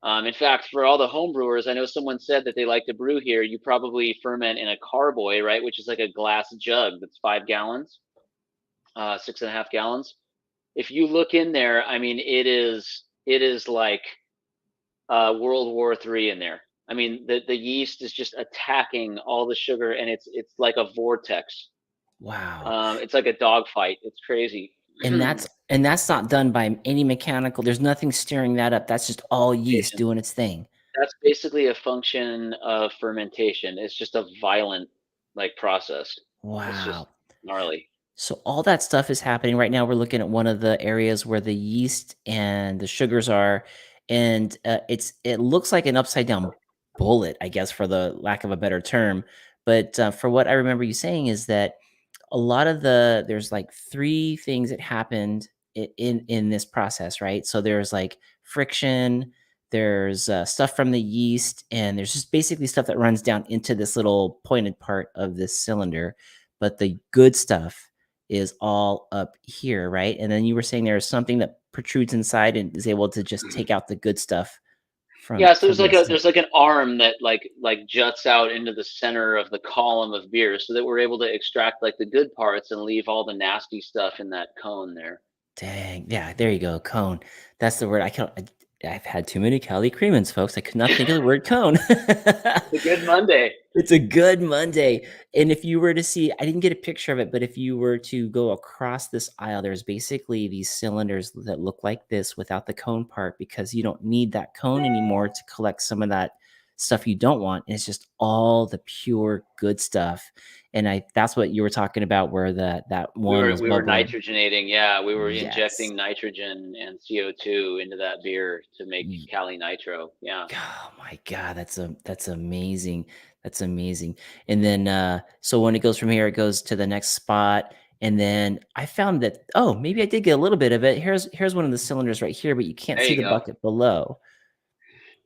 In fact, for all the home brewers, I know someone said that they like to brew here. You probably ferment in a carboy, right? Which is like a glass jug that's 5 gallons, 6.5 gallons. If you look in there, I mean, it is like World War III in there. I mean, the yeast is just attacking all the sugar, and it's like a vortex. Wow. It's like a dogfight. It's crazy. And that's not done by any mechanical there's nothing stirring that up. That's just all yeast Fermentation. doing its thing. That's basically a function of fermentation. It's just a violent like process. It's just Wow. gnarly. So all that stuff is happening right now. We're looking at one of the areas where the yeast and the sugars are, and it looks like an upside down bullet, I guess, for the lack of a better term. But for what I remember you saying is that a lot of there's like three things that happened in this process, right? So there's like friction, there's stuff from the yeast, and there's just basically stuff that runs down into this little pointed part of this cylinder. but the good stuff is all up here, right? And then you were saying there's something that protrudes inside and is able to just take out the good stuff Yeah, so from the inside. there's like an arm that like juts out into the center of the column of beer, so that we're able to extract like the good parts and leave all the nasty stuff in that cone there. Dang. Yeah, there you go. Cone. That's the word. I've had too many Cali Cremins, folks. I could not think of the word cone. It's a good Monday. It's a good Monday. And if you were to see, I didn't get a picture of it, but if you were to go across this aisle, there's basically these cylinders that look like this without the cone part because you don't need that cone anymore to collect some of that stuff you don't want. And it's just all the pure good stuff. And that's what you were talking about where that one was We were bubbling. nitrogenating, yeah, we were Yes. injecting nitrogen and CO2 into that beer to make Ye Cali Nitro. Yeah. Oh my god, that's amazing. That's amazing. And then, so when it goes from here, it goes to the next spot, and then I found that oh, maybe I did get a little bit of it. Here's one of the cylinders right here, but you can't There see you the go. bucket below.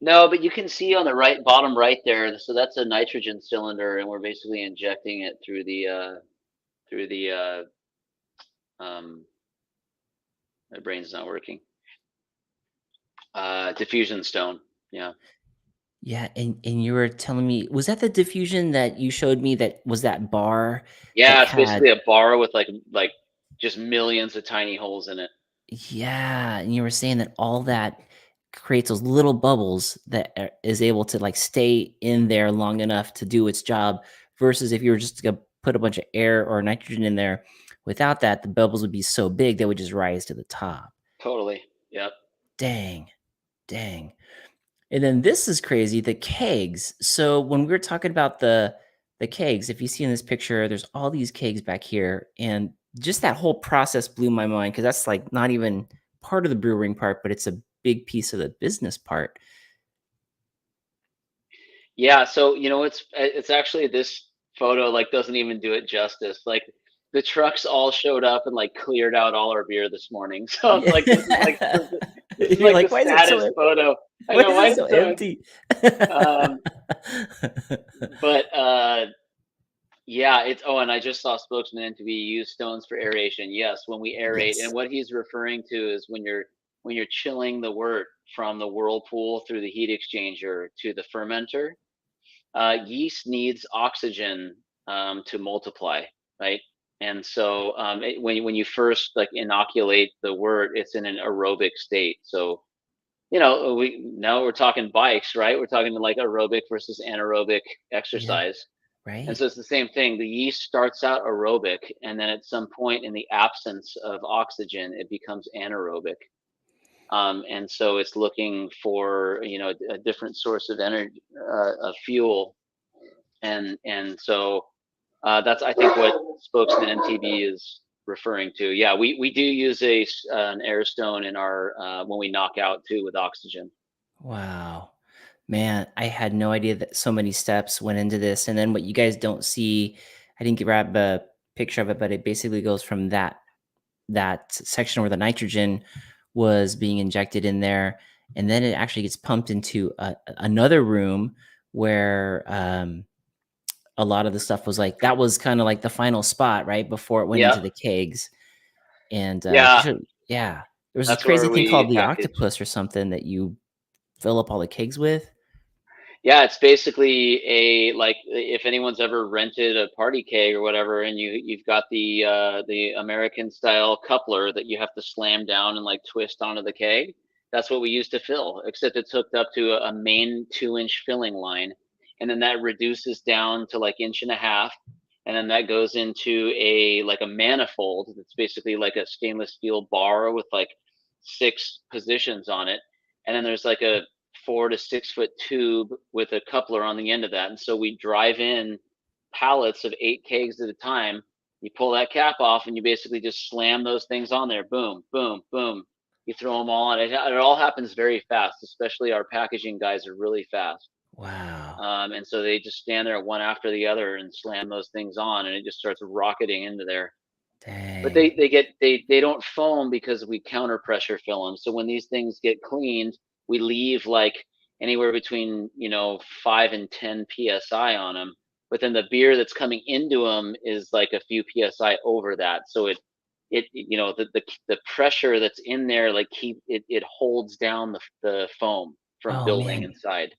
No, but you can see on the right bottom right there, so that's a nitrogen cylinder, and we're basically injecting it through the um my brain's not working. Diffusion stone. Yeah. Yeah, and you were telling me was that the diffusion that you showed me that was that bar that Yeah, it's had basically a bar with like just millions of tiny holes in it. yeah, and you were saying that all that creates those little bubbles that is able to like stay in there long enough to do its job versus if you were just to put a bunch of air or nitrogen in there without that the bubbles would be so big they would just rise to the top. Totally. Yep. Dang, dang. And then this is crazy, the kegs. So when we were talking about the kegs, if you see in this picture, there's all these kegs back here, and just that whole process blew my mind because that's like not even part of the brewing part, but it's a big piece of the business part. Yeah, so it's actually this photo like doesn't even do it justice. Like the trucks all showed up and like cleared out all our beer this morning. So it's like Yeah. this is You're like the like, why is it so saddest photo. I why know is why it is so it so empty? empty? Um, but yeah, it's oh, and I just saw Spokesman interview use stones for aeration. Yes, when we aerate, and Yes. what he's referring to is when you're chilling the wort from the whirlpool through the heat exchanger to the fermenter. Yeast needs oxygen to multiply, right? And so when you first like inoculate the wort, it's in an aerobic state. So we now we're talking bikes, right? We're talking like aerobic versus anaerobic Yeah, exercise. And right. so it's the same thing. The yeast starts out aerobic, and then at some point in the absence of oxygen, it becomes anaerobic. And so it's looking for a different source of energy, of fuel, and so that's I think what Spokesman MTB is referring to. Yeah, we do use an air stone in our when we knock out too with oxygen. Wow. Man, I had no idea that so many steps went into this. And then what you guys don't see, I didn't grab a picture of it, but it basically goes from that section where the nitrogen was being injected in there, and then it actually gets pumped into another room where a lot of the stuff was like that was kind of like the final spot right before it went into Yep. the kegs. And Yeah, yeah, there was this that's crazy where thing we called the package. octopus or something that you fill up all the kegs with. Yeah, it's basically a like if anyone's ever rented a party keg or whatever, and you've got the American style coupler that you have to slam down and like twist onto the keg. That's what we use to fill, except it's hooked up to a main 2-inch filling line, and then that reduces down to like inch and a half, and then that goes into a like a manifold that's basically like a stainless steel bar with like 6 positions on it, and then there's like a 4 to 6 foot tube with a coupler on the end of that. And so we drive in pallets of 8 kegs at a time. You pull that cap off and you basically just slam those things on there. Boom, boom, boom. You throw them all on. It all happens very fast, especially our packaging guys are really fast. Wow. And so they just stand there one after the other and slam those things on, and it just starts rocketing into there. But Dang. they don't foam because we counter pressure fill them. So when these things get cleaned, we leave like anywhere between 5 and 10 psi on them. but then the beer that's coming into them is like a few psi over that. So it you know, the pressure that's in there, like it holds down the foam from Oh building man, inside.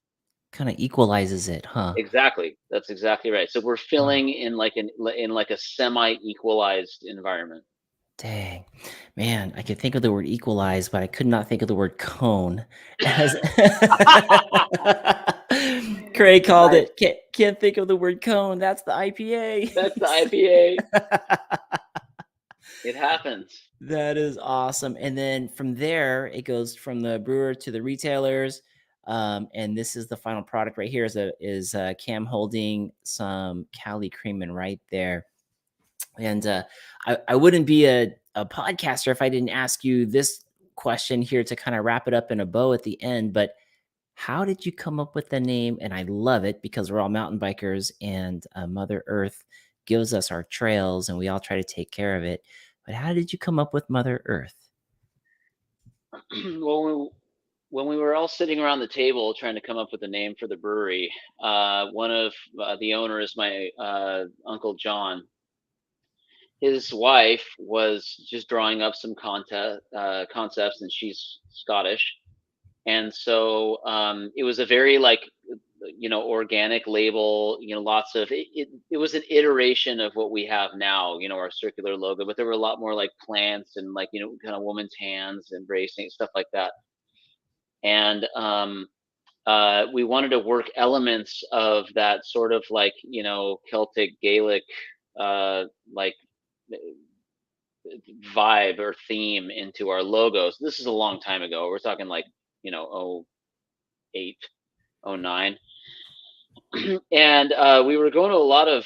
kind of equalizes it, huh? Exactly. That's exactly right. So we're Oh, filling in like a semi-equalized environment. dang. Man, I could think of the word equalize, but I could not think of the word cone. As Craig called Nice. it. Can't think of the word cone. That's the IPA. That's the IPA. It happens. That is awesome. And then from there, it goes from the brewer to the retailers. And this is the final product right here. Is Cam holding some Cali Creamin' right there. And I wouldn't be a podcaster if I didn't ask you this question here to kind of wrap it up in a bow at the end. But how did you come up with the name? And I love it because we're all mountain bikers and Mother Earth gives us our trails and we all try to take care of it. But how did you come up with Mother Earth? Well, when we were all sitting around the table trying to come up with a name for the brewery, one of the owners, my uncle John, his wife was just drawing up some concepts, and she's Scottish, and so it was a very like organic label. Lots of it was an iteration of what we have now. Our circular logo, but there were a lot more like plants and like kind of woman's hands embracing stuff like that, and we wanted to work elements of that sort of like Celtic Gaelic like vibe or theme into our logos. This is a long time ago. We're talking like oh 08, oh 09. And we were going to a lot of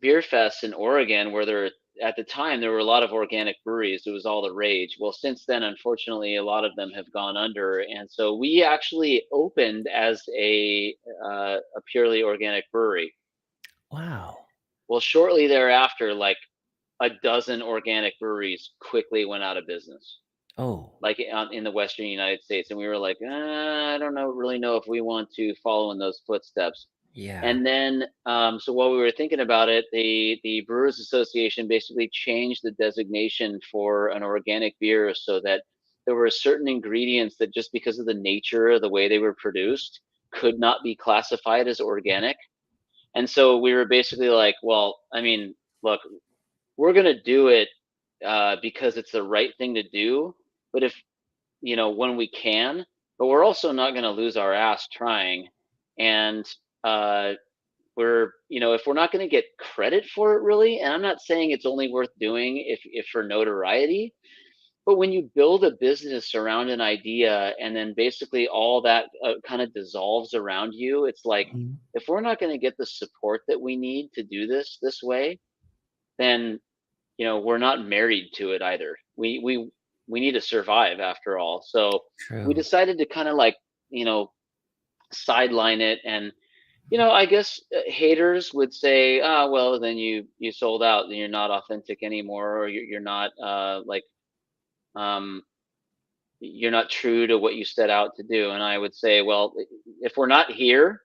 beer fests in Oregon where at the time there were a lot of organic breweries. It was all the rage. Well, since then, unfortunately, a lot of them have gone under, and so we actually opened as a purely organic brewery. Wow. Well, shortly thereafter, like a dozen organic breweries quickly went out of business, Oh, like in the Western United States, and we were like, I don't really know if we want to follow in those footsteps. yeah. And then, so while we were thinking about it, the Brewers Association basically changed the designation for an organic beer so that there were certain ingredients that just because of the nature of the way they were produced could not be classified as organic. And so we were basically like, well, I mean, look, we're gonna do it because it's the right thing to do. But if when we can, but we're also not gonna lose our ass trying. And uh, we're if we're not going to get credit for it really, and I'm not saying it's only worth doing if for notoriety, but when you build a business around an idea and then basically all that kind of dissolves around you, it's like Mhm. if we're not going to get the support that we need to do this way, then we're not married to it either. We need to survive after all. So we True. decided to kind of like sideline it. And I guess haters would say, "Ah, well, then you sold out, then you're not authentic anymore, or you're not like um, you're not true to what you set out to do." And I would say, well, if we're not here,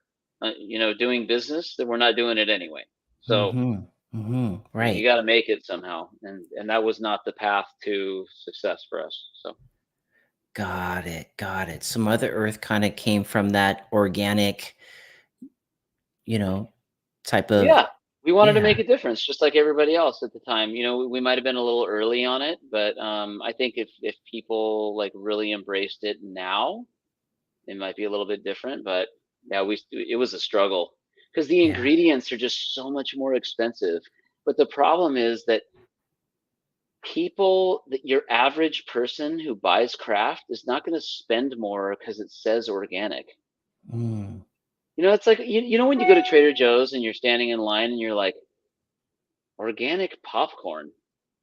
doing business, then we're not doing it anyway. So Mhm. Mhm. you Right. got to make it somehow, and that was not the path to success for us. So Got it. Got it. So Mother Earth kind of came from that organic, you know, type of yeah, we wanted to yeah. make a difference, just like everybody else at the time. We might have been a little early on it, but I think if people like really embraced it now, it might be a little bit different. But yeah, it was a struggle because the Yeah. ingredients are just so much more expensive. But the problem is that your average person who buys craft is not going to spend more because it says organic. Mm. It's like when you go to Trader Joe's and you're standing in line and you're like, organic popcorn.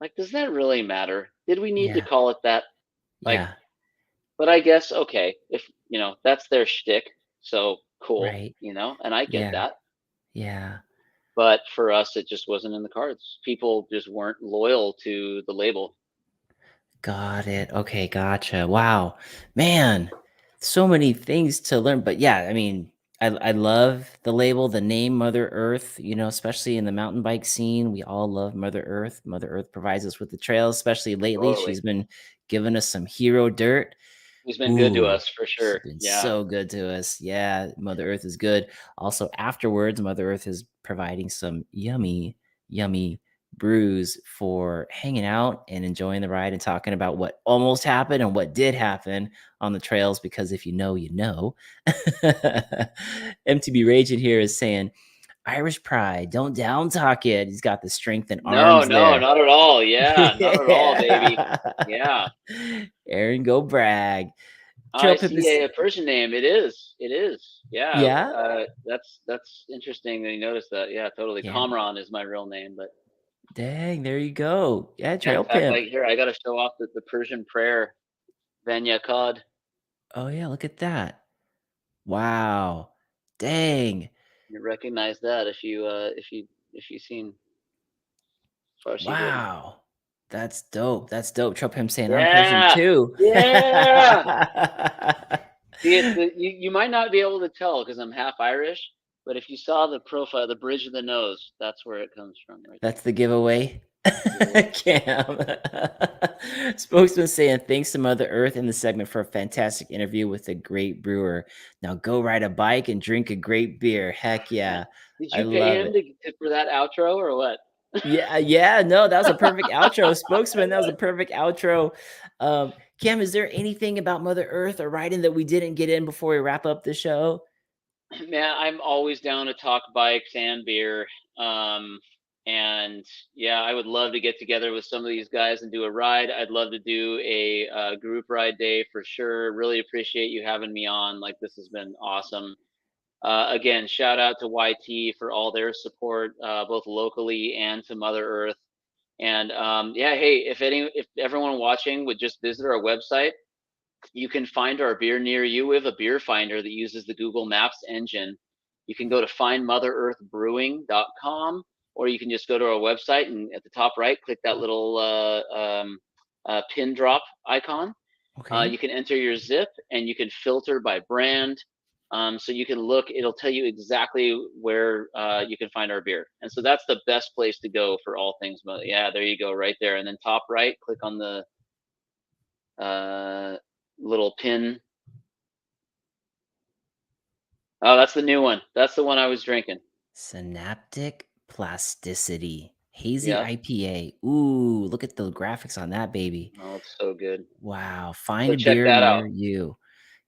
Like, does that really matter? Did we need to Yeah. call it that? Like, Yeah. but I guess okay, if that's their shtick, so cool, Right. and I get Yeah. that. Yeah. But for us, it just wasn't in the cards. People just weren't loyal to the label. Got it. Okay, gotcha. Wow. Man, so many things to learn. But yeah, I mean, I love the label, the name Mother Earth, you know, especially in the mountain bike scene. We all love Mother Earth. Mother Earth provides us with the trails, especially lately. Totally. She's been giving us some hero dirt. He's been good to Ooh, us for she's sure. been Yeah. so good to us. Yeah, Mother Earth is good. Also, afterwards, Mother Earth is providing some yummy, yummy brews for hanging out and enjoying the ride and talking about what almost happened and what did happen on the trails. Because if you know, you know. MTB Raging here is saying, Irish pride, don't down talk it. He's got the strength and No, arms no, there. not at all. Yeah, not at all, baby. Yeah. Yeah. Aaron, go brag. Trail I Pip see is, a Persian name. It is. It is. Yeah. yeah? That's interesting that you noticed that. Yeah, totally. Yeah. Kamron is my real name, but Dang, there you go. Yeah, yeah, in Trail fact, like Pimp. here, I got to show off the Persian prayer, Vanya Kod. Oh, yeah, look at that. Wow. Dang. You recognize that if you seen Farsi bit. Wow. That's dope. That's dope. Trail Pimp saying, I'm Persian Yeah. too. Yeah. See, you might not be able to tell because I'm half Irish, but if you saw the profile, the bridge of the nose, that's where it comes from, right there. That's the giveaway. Giveaway. Cam. Spokesman saying thanks to Mother Earth in the segment for a fantastic interview with a great brewer. Now go ride a bike and drink a great beer. Heck yeah. Did I you pay love him it. for that outro or what? Yeah, yeah, no, that was a perfect outro. Spokesman, that was a perfect outro. Cam, is there anything about Mother Earth or writing that we didn't get in before we wrap up the show? Man, I'm always down to talk bikes and beer. Um, and yeah, I would love to get together with some of these guys and do a ride. I'd love to do a group ride day for sure. Really appreciate you having me on. Like, this has been awesome. Again, shout out to YT for all their support, both locally and to Mother Earth. And yeah, hey, if everyone watching would just visit our website, you can find our beer near you. We have a beer finder that uses the Google Maps engine. You can go to findmotherearthbrewing.com, or you can just go to our website and at the top right, click that little pin drop icon. You Okay. can enter your zip and you can filter by brand. So you can look, it'll tell you exactly where you can find our beer. And so that's the best place to go for all things. Yeah, there you go, right there. And then top right, click on the uh, little pin. Oh, that's the new one. That's the one I was drinking. Synaptic plasticity. Hazy Yeah. IPA. Ooh, look at the graphics on that baby. Oh, it's so good. Wow. Go Find a check beer that out. near you.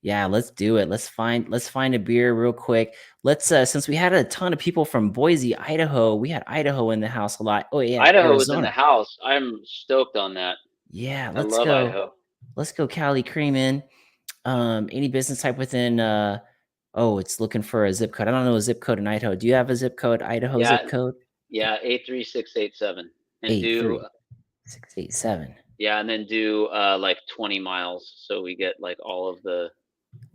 Yeah, let's do it. Let's find a beer real quick. Let's since we had a ton of people from Boise, Idaho, we had Idaho in the house a lot. Oh yeah, Idaho is in the Arizona. house. I'm stoked on that. Yeah, I let's love go. Idaho. Let's go Cali Creamin'. Any business type within oh, it's looking for a zip code. I don't know a zip code in Idaho. Do you have a zip code? Idaho zip Yeah, code? yeah, 83687. And Eight do three 687. yeah, and then do like 20 miles so we get like all of the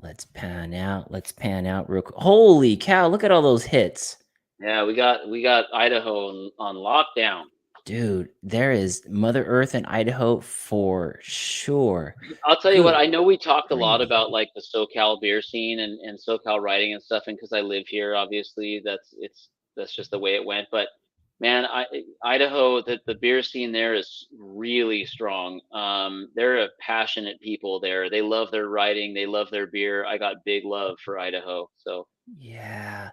Let's pan out. Let's pan out real quick. Holy cow, look at all those hits. yeah, we got Idaho on lockdown. Dude, there is Mother Earth in Idaho for sure. I'll tell you what, Good I know we talked a lot gravy. about like the SoCal beer scene and SoCal writing and stuff, and because I live here, obviously that's just the way it went. But man, Idaho, the beer scene there is really strong. They're a passionate people there. They love their writing, they love their beer. I got big love for Idaho. So Yeah.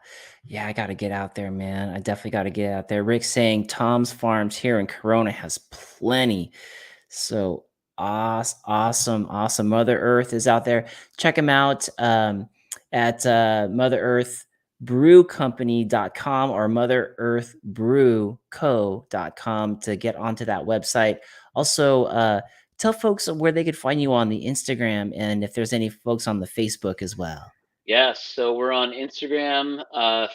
Yeah, I gotta get out there, man. I definitely gotta get out there. Rick's saying Tom's Farms here in Corona has plenty. So awesome, awesome. Mother Earth is out there. Check him out at Mother Earth Brew Company.com or Mother Earth Brew Co.com to get onto that website. Also, tell folks where they could find you on the Instagram and if there's any folks on the Facebook as well. yes, so we're on Instagram,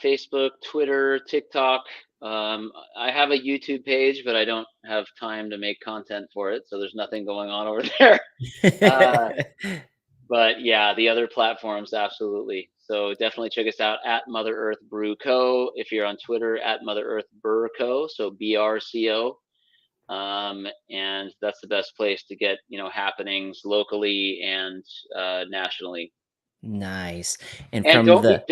Facebook, Twitter, TikTok. I have a YouTube page, but I don't have time to make content for it, so there's nothing going on over there. Uh, but yeah, the other platforms, absolutely. So definitely check us out at Mother Earth Brew Co. If you're on Twitter, at Mother Earth Brew Co. So BRCO. And that's the best place to get happenings locally and nationally. Nice. And And from the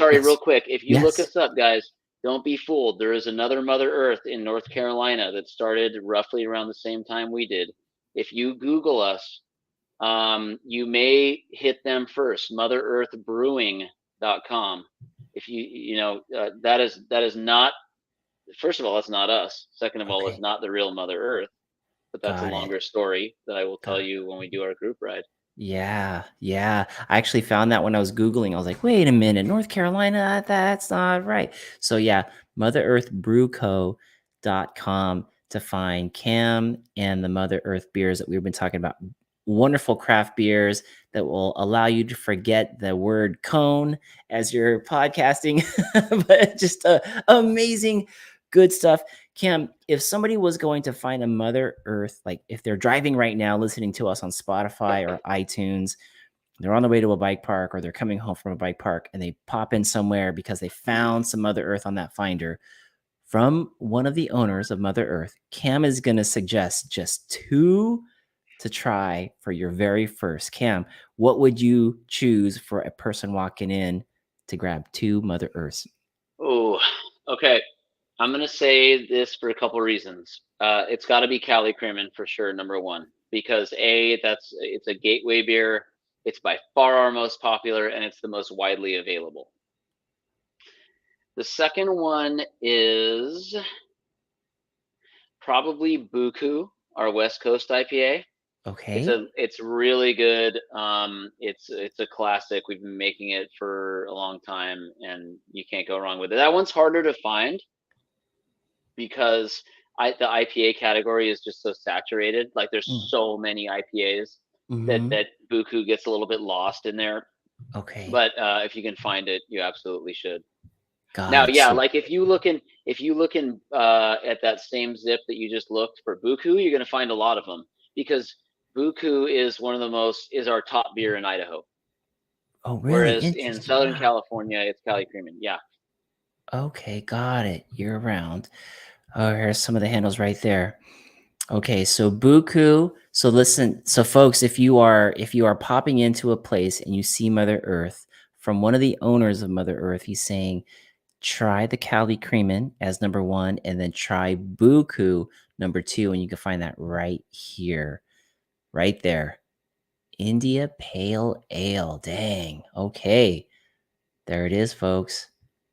sorry, real Yes. quick. If you look Yes. us up, guys, don't be fooled. There is another Mother Earth in North Carolina that started roughly around the same time we did. If you Google us, you may hit them first. MotherEarthBrewing.com. If that is not. First of all, that's not us. Second of all, it's Okay. not the real Mother Earth. But that's a Got it. longer story that I will tell Got you when we do our group ride. Yeah, yeah. I actually found that when I was Googling. I was like, wait a minute, North Carolina, that's not right. So yeah, motherearthbrewco.com to find Cam and the Mother Earth beers that we've been talking about. Wonderful craft beers that will allow you to forget the word cone as you're podcasting, but just amazing, good stuff. Cam, if somebody was going to find a Mother Earth, like if they're driving right now, listening to us on Spotify or iTunes, they're on the way to a bike park or they're coming home from a bike park and they pop in somewhere because they found some Mother Earth on that finder from one of the owners of Mother Earth, Cam is going to suggest just two to try for your very first. Cam, what would you choose for a person walking in to grab two Mother Earths? Oh, okay. I'm gonna say this for a couple reasons. It's got to be Cali Creamin' for sure, number one, because it's a gateway beer. It's by far our most popular, and it's the most widely available. The second one is probably Buku, our West Coast IPA. Okay. It's really good. It's a classic. We've been making it for a long time, and you can't go wrong with it. That one's harder to find because the IPA category is just so saturated. Like there's Mm. so many IPAs that Mm-hmm. Buku gets a little bit lost in there. Okay. But if you can find it, you absolutely should. Now, Got yeah, you. like if you look in at that same zip that you just looked for Buku, you're gonna find a lot of them because Buku is our top beer in Idaho. Oh, really? Whereas in Interesting. Southern Wow. California, it's Cali Creamin'. Yeah. Okay, got it. Year round. Oh, here's some of the handles right there. Okay, so Buku. So listen, so folks, if you are popping into a place and you see Mother Earth from one of the owners of Mother Earth, he's saying try the Cali Creamin' as number one, and then try Buku number two, and you can find that right here, right there. India Pale Ale. Dang. Okay. There it is, folks.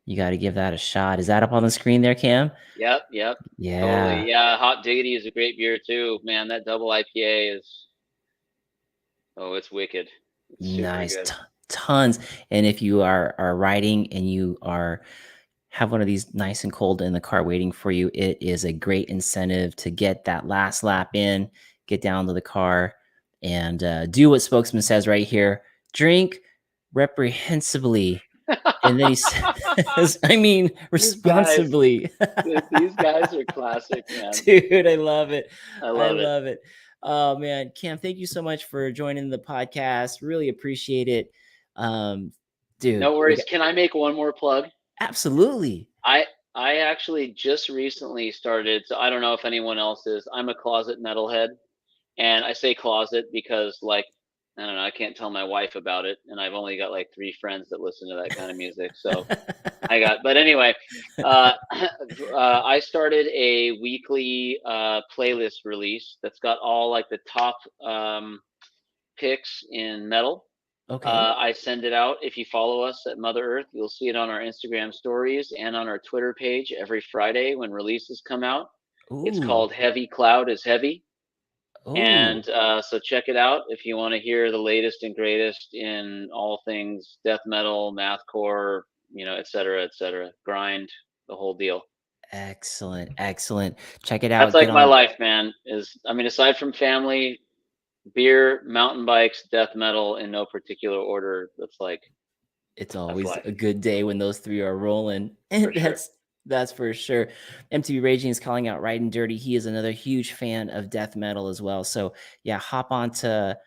You got to give that a shot. Is that up on the screen there, Cam? Yep. Yep. Totally. Yeah. Yeah. Hot Diggity is a great beer too. Man, that double IPA is it's wicked. It's super Nice. good. Tons. And if you are riding and you are have one of these nice and cold in the car waiting for you, it is a great incentive to get that last lap in, get down to the car, and do what Spokesman says right here: drink reprehensibly. And then he says, I mean, These guys, responsibly. these guys are classic, man. Dude, I love it. I I love it. love it. Oh man, Cam, thank you so much for joining the podcast. Really appreciate it. Um, dude, No worries. Can I make one more plug? absolutely. I I actually just recently started, so I don't know if anyone else is. I'm a closet metalhead, and I say closet because like I don't know, I can't tell my wife about it, and I've only got like 3 friends that listen to that kind of music. So but anyway, I started a weekly playlist release that's got all like the top picks in metal. Okay. I send it out. If you follow us at Mother Earth, you'll see it on our Instagram stories and on our Twitter page every Friday when releases come out. It's Ooh. called Heavy Cloud is Heavy. Ooh. And so check it out if you want to hear the latest and greatest in all things death metal, mathcore, et cetera, grind, the whole deal. Excellent. Excellent. Check it That's out. Get like my on. life, man. Aside from family, beer, mountain bikes, death metal in no particular order. It's That's always life a good day when those three are rolling. for And sure. that's for sure. MTV Raging is calling out Riding Dirty. He is another huge fan of death metal as well. So yeah, hop on to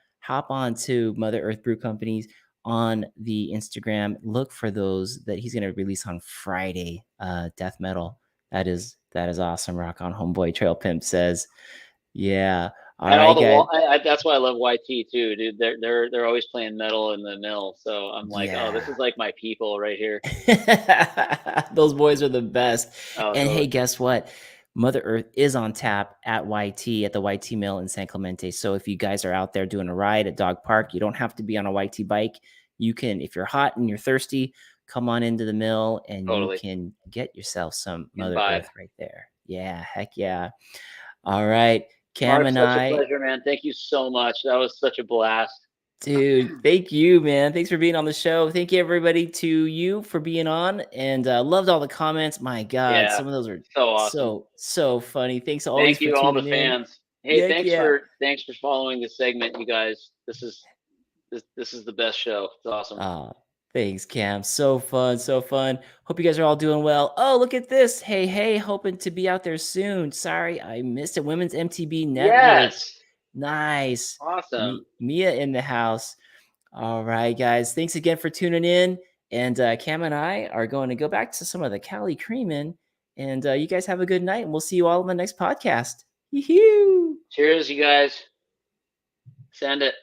Mother Earth Brew Companies on the Instagram. Look for those that he's gonna release on Friday. Death metal. That is awesome. Rock on, homeboy. Trail Pimp says. Yeah. All And all right, the guys. wall. That's why I love YT too, dude. They're always playing metal in the mill. So I'm like, oh, this Yeah. is like my people right here. Those boys are the best. Oh, And hey, totally. guess what? Mother Earth is on tap at YT at the YT Mill in San Clemente. So if you guys are out there doing a ride at Dog Park, you don't have to be on a YT bike. You can, if you're hot and you're thirsty, come on into the mill and you Totally. can get yourself some Can Mother vibe. Earth right there. Yeah, heck yeah. All right. Cam Mark, and such a I, pleasure, man. Thank you so much. That was such a blast. dude, thank you, man. Thanks for being on the show. Thank you, everybody, to you for being on, and loved all the comments. My God, Yeah. some of those are So awesome. so funny. Thanks always Thank for you, all the tuning in. fans. Hey, Heck yeah. thanks for following this segment, you guys. This is the best show. It's awesome. Ah, thanks, Cam. So fun, so fun. Hope you guys are all doing well. Oh, look at this. Hey, hey, hoping to be out there soon. Sorry, I missed it. Women's MTB Network. Yes. Nice. Awesome. Mia in the house. All right, guys. Thanks again for tuning in. And Cam and I are going to go back to some of the Cali Creamin'. And you guys have a good night. And we'll see you all in the next podcast. Yoo-hoo! Cheers, you guys. Send it.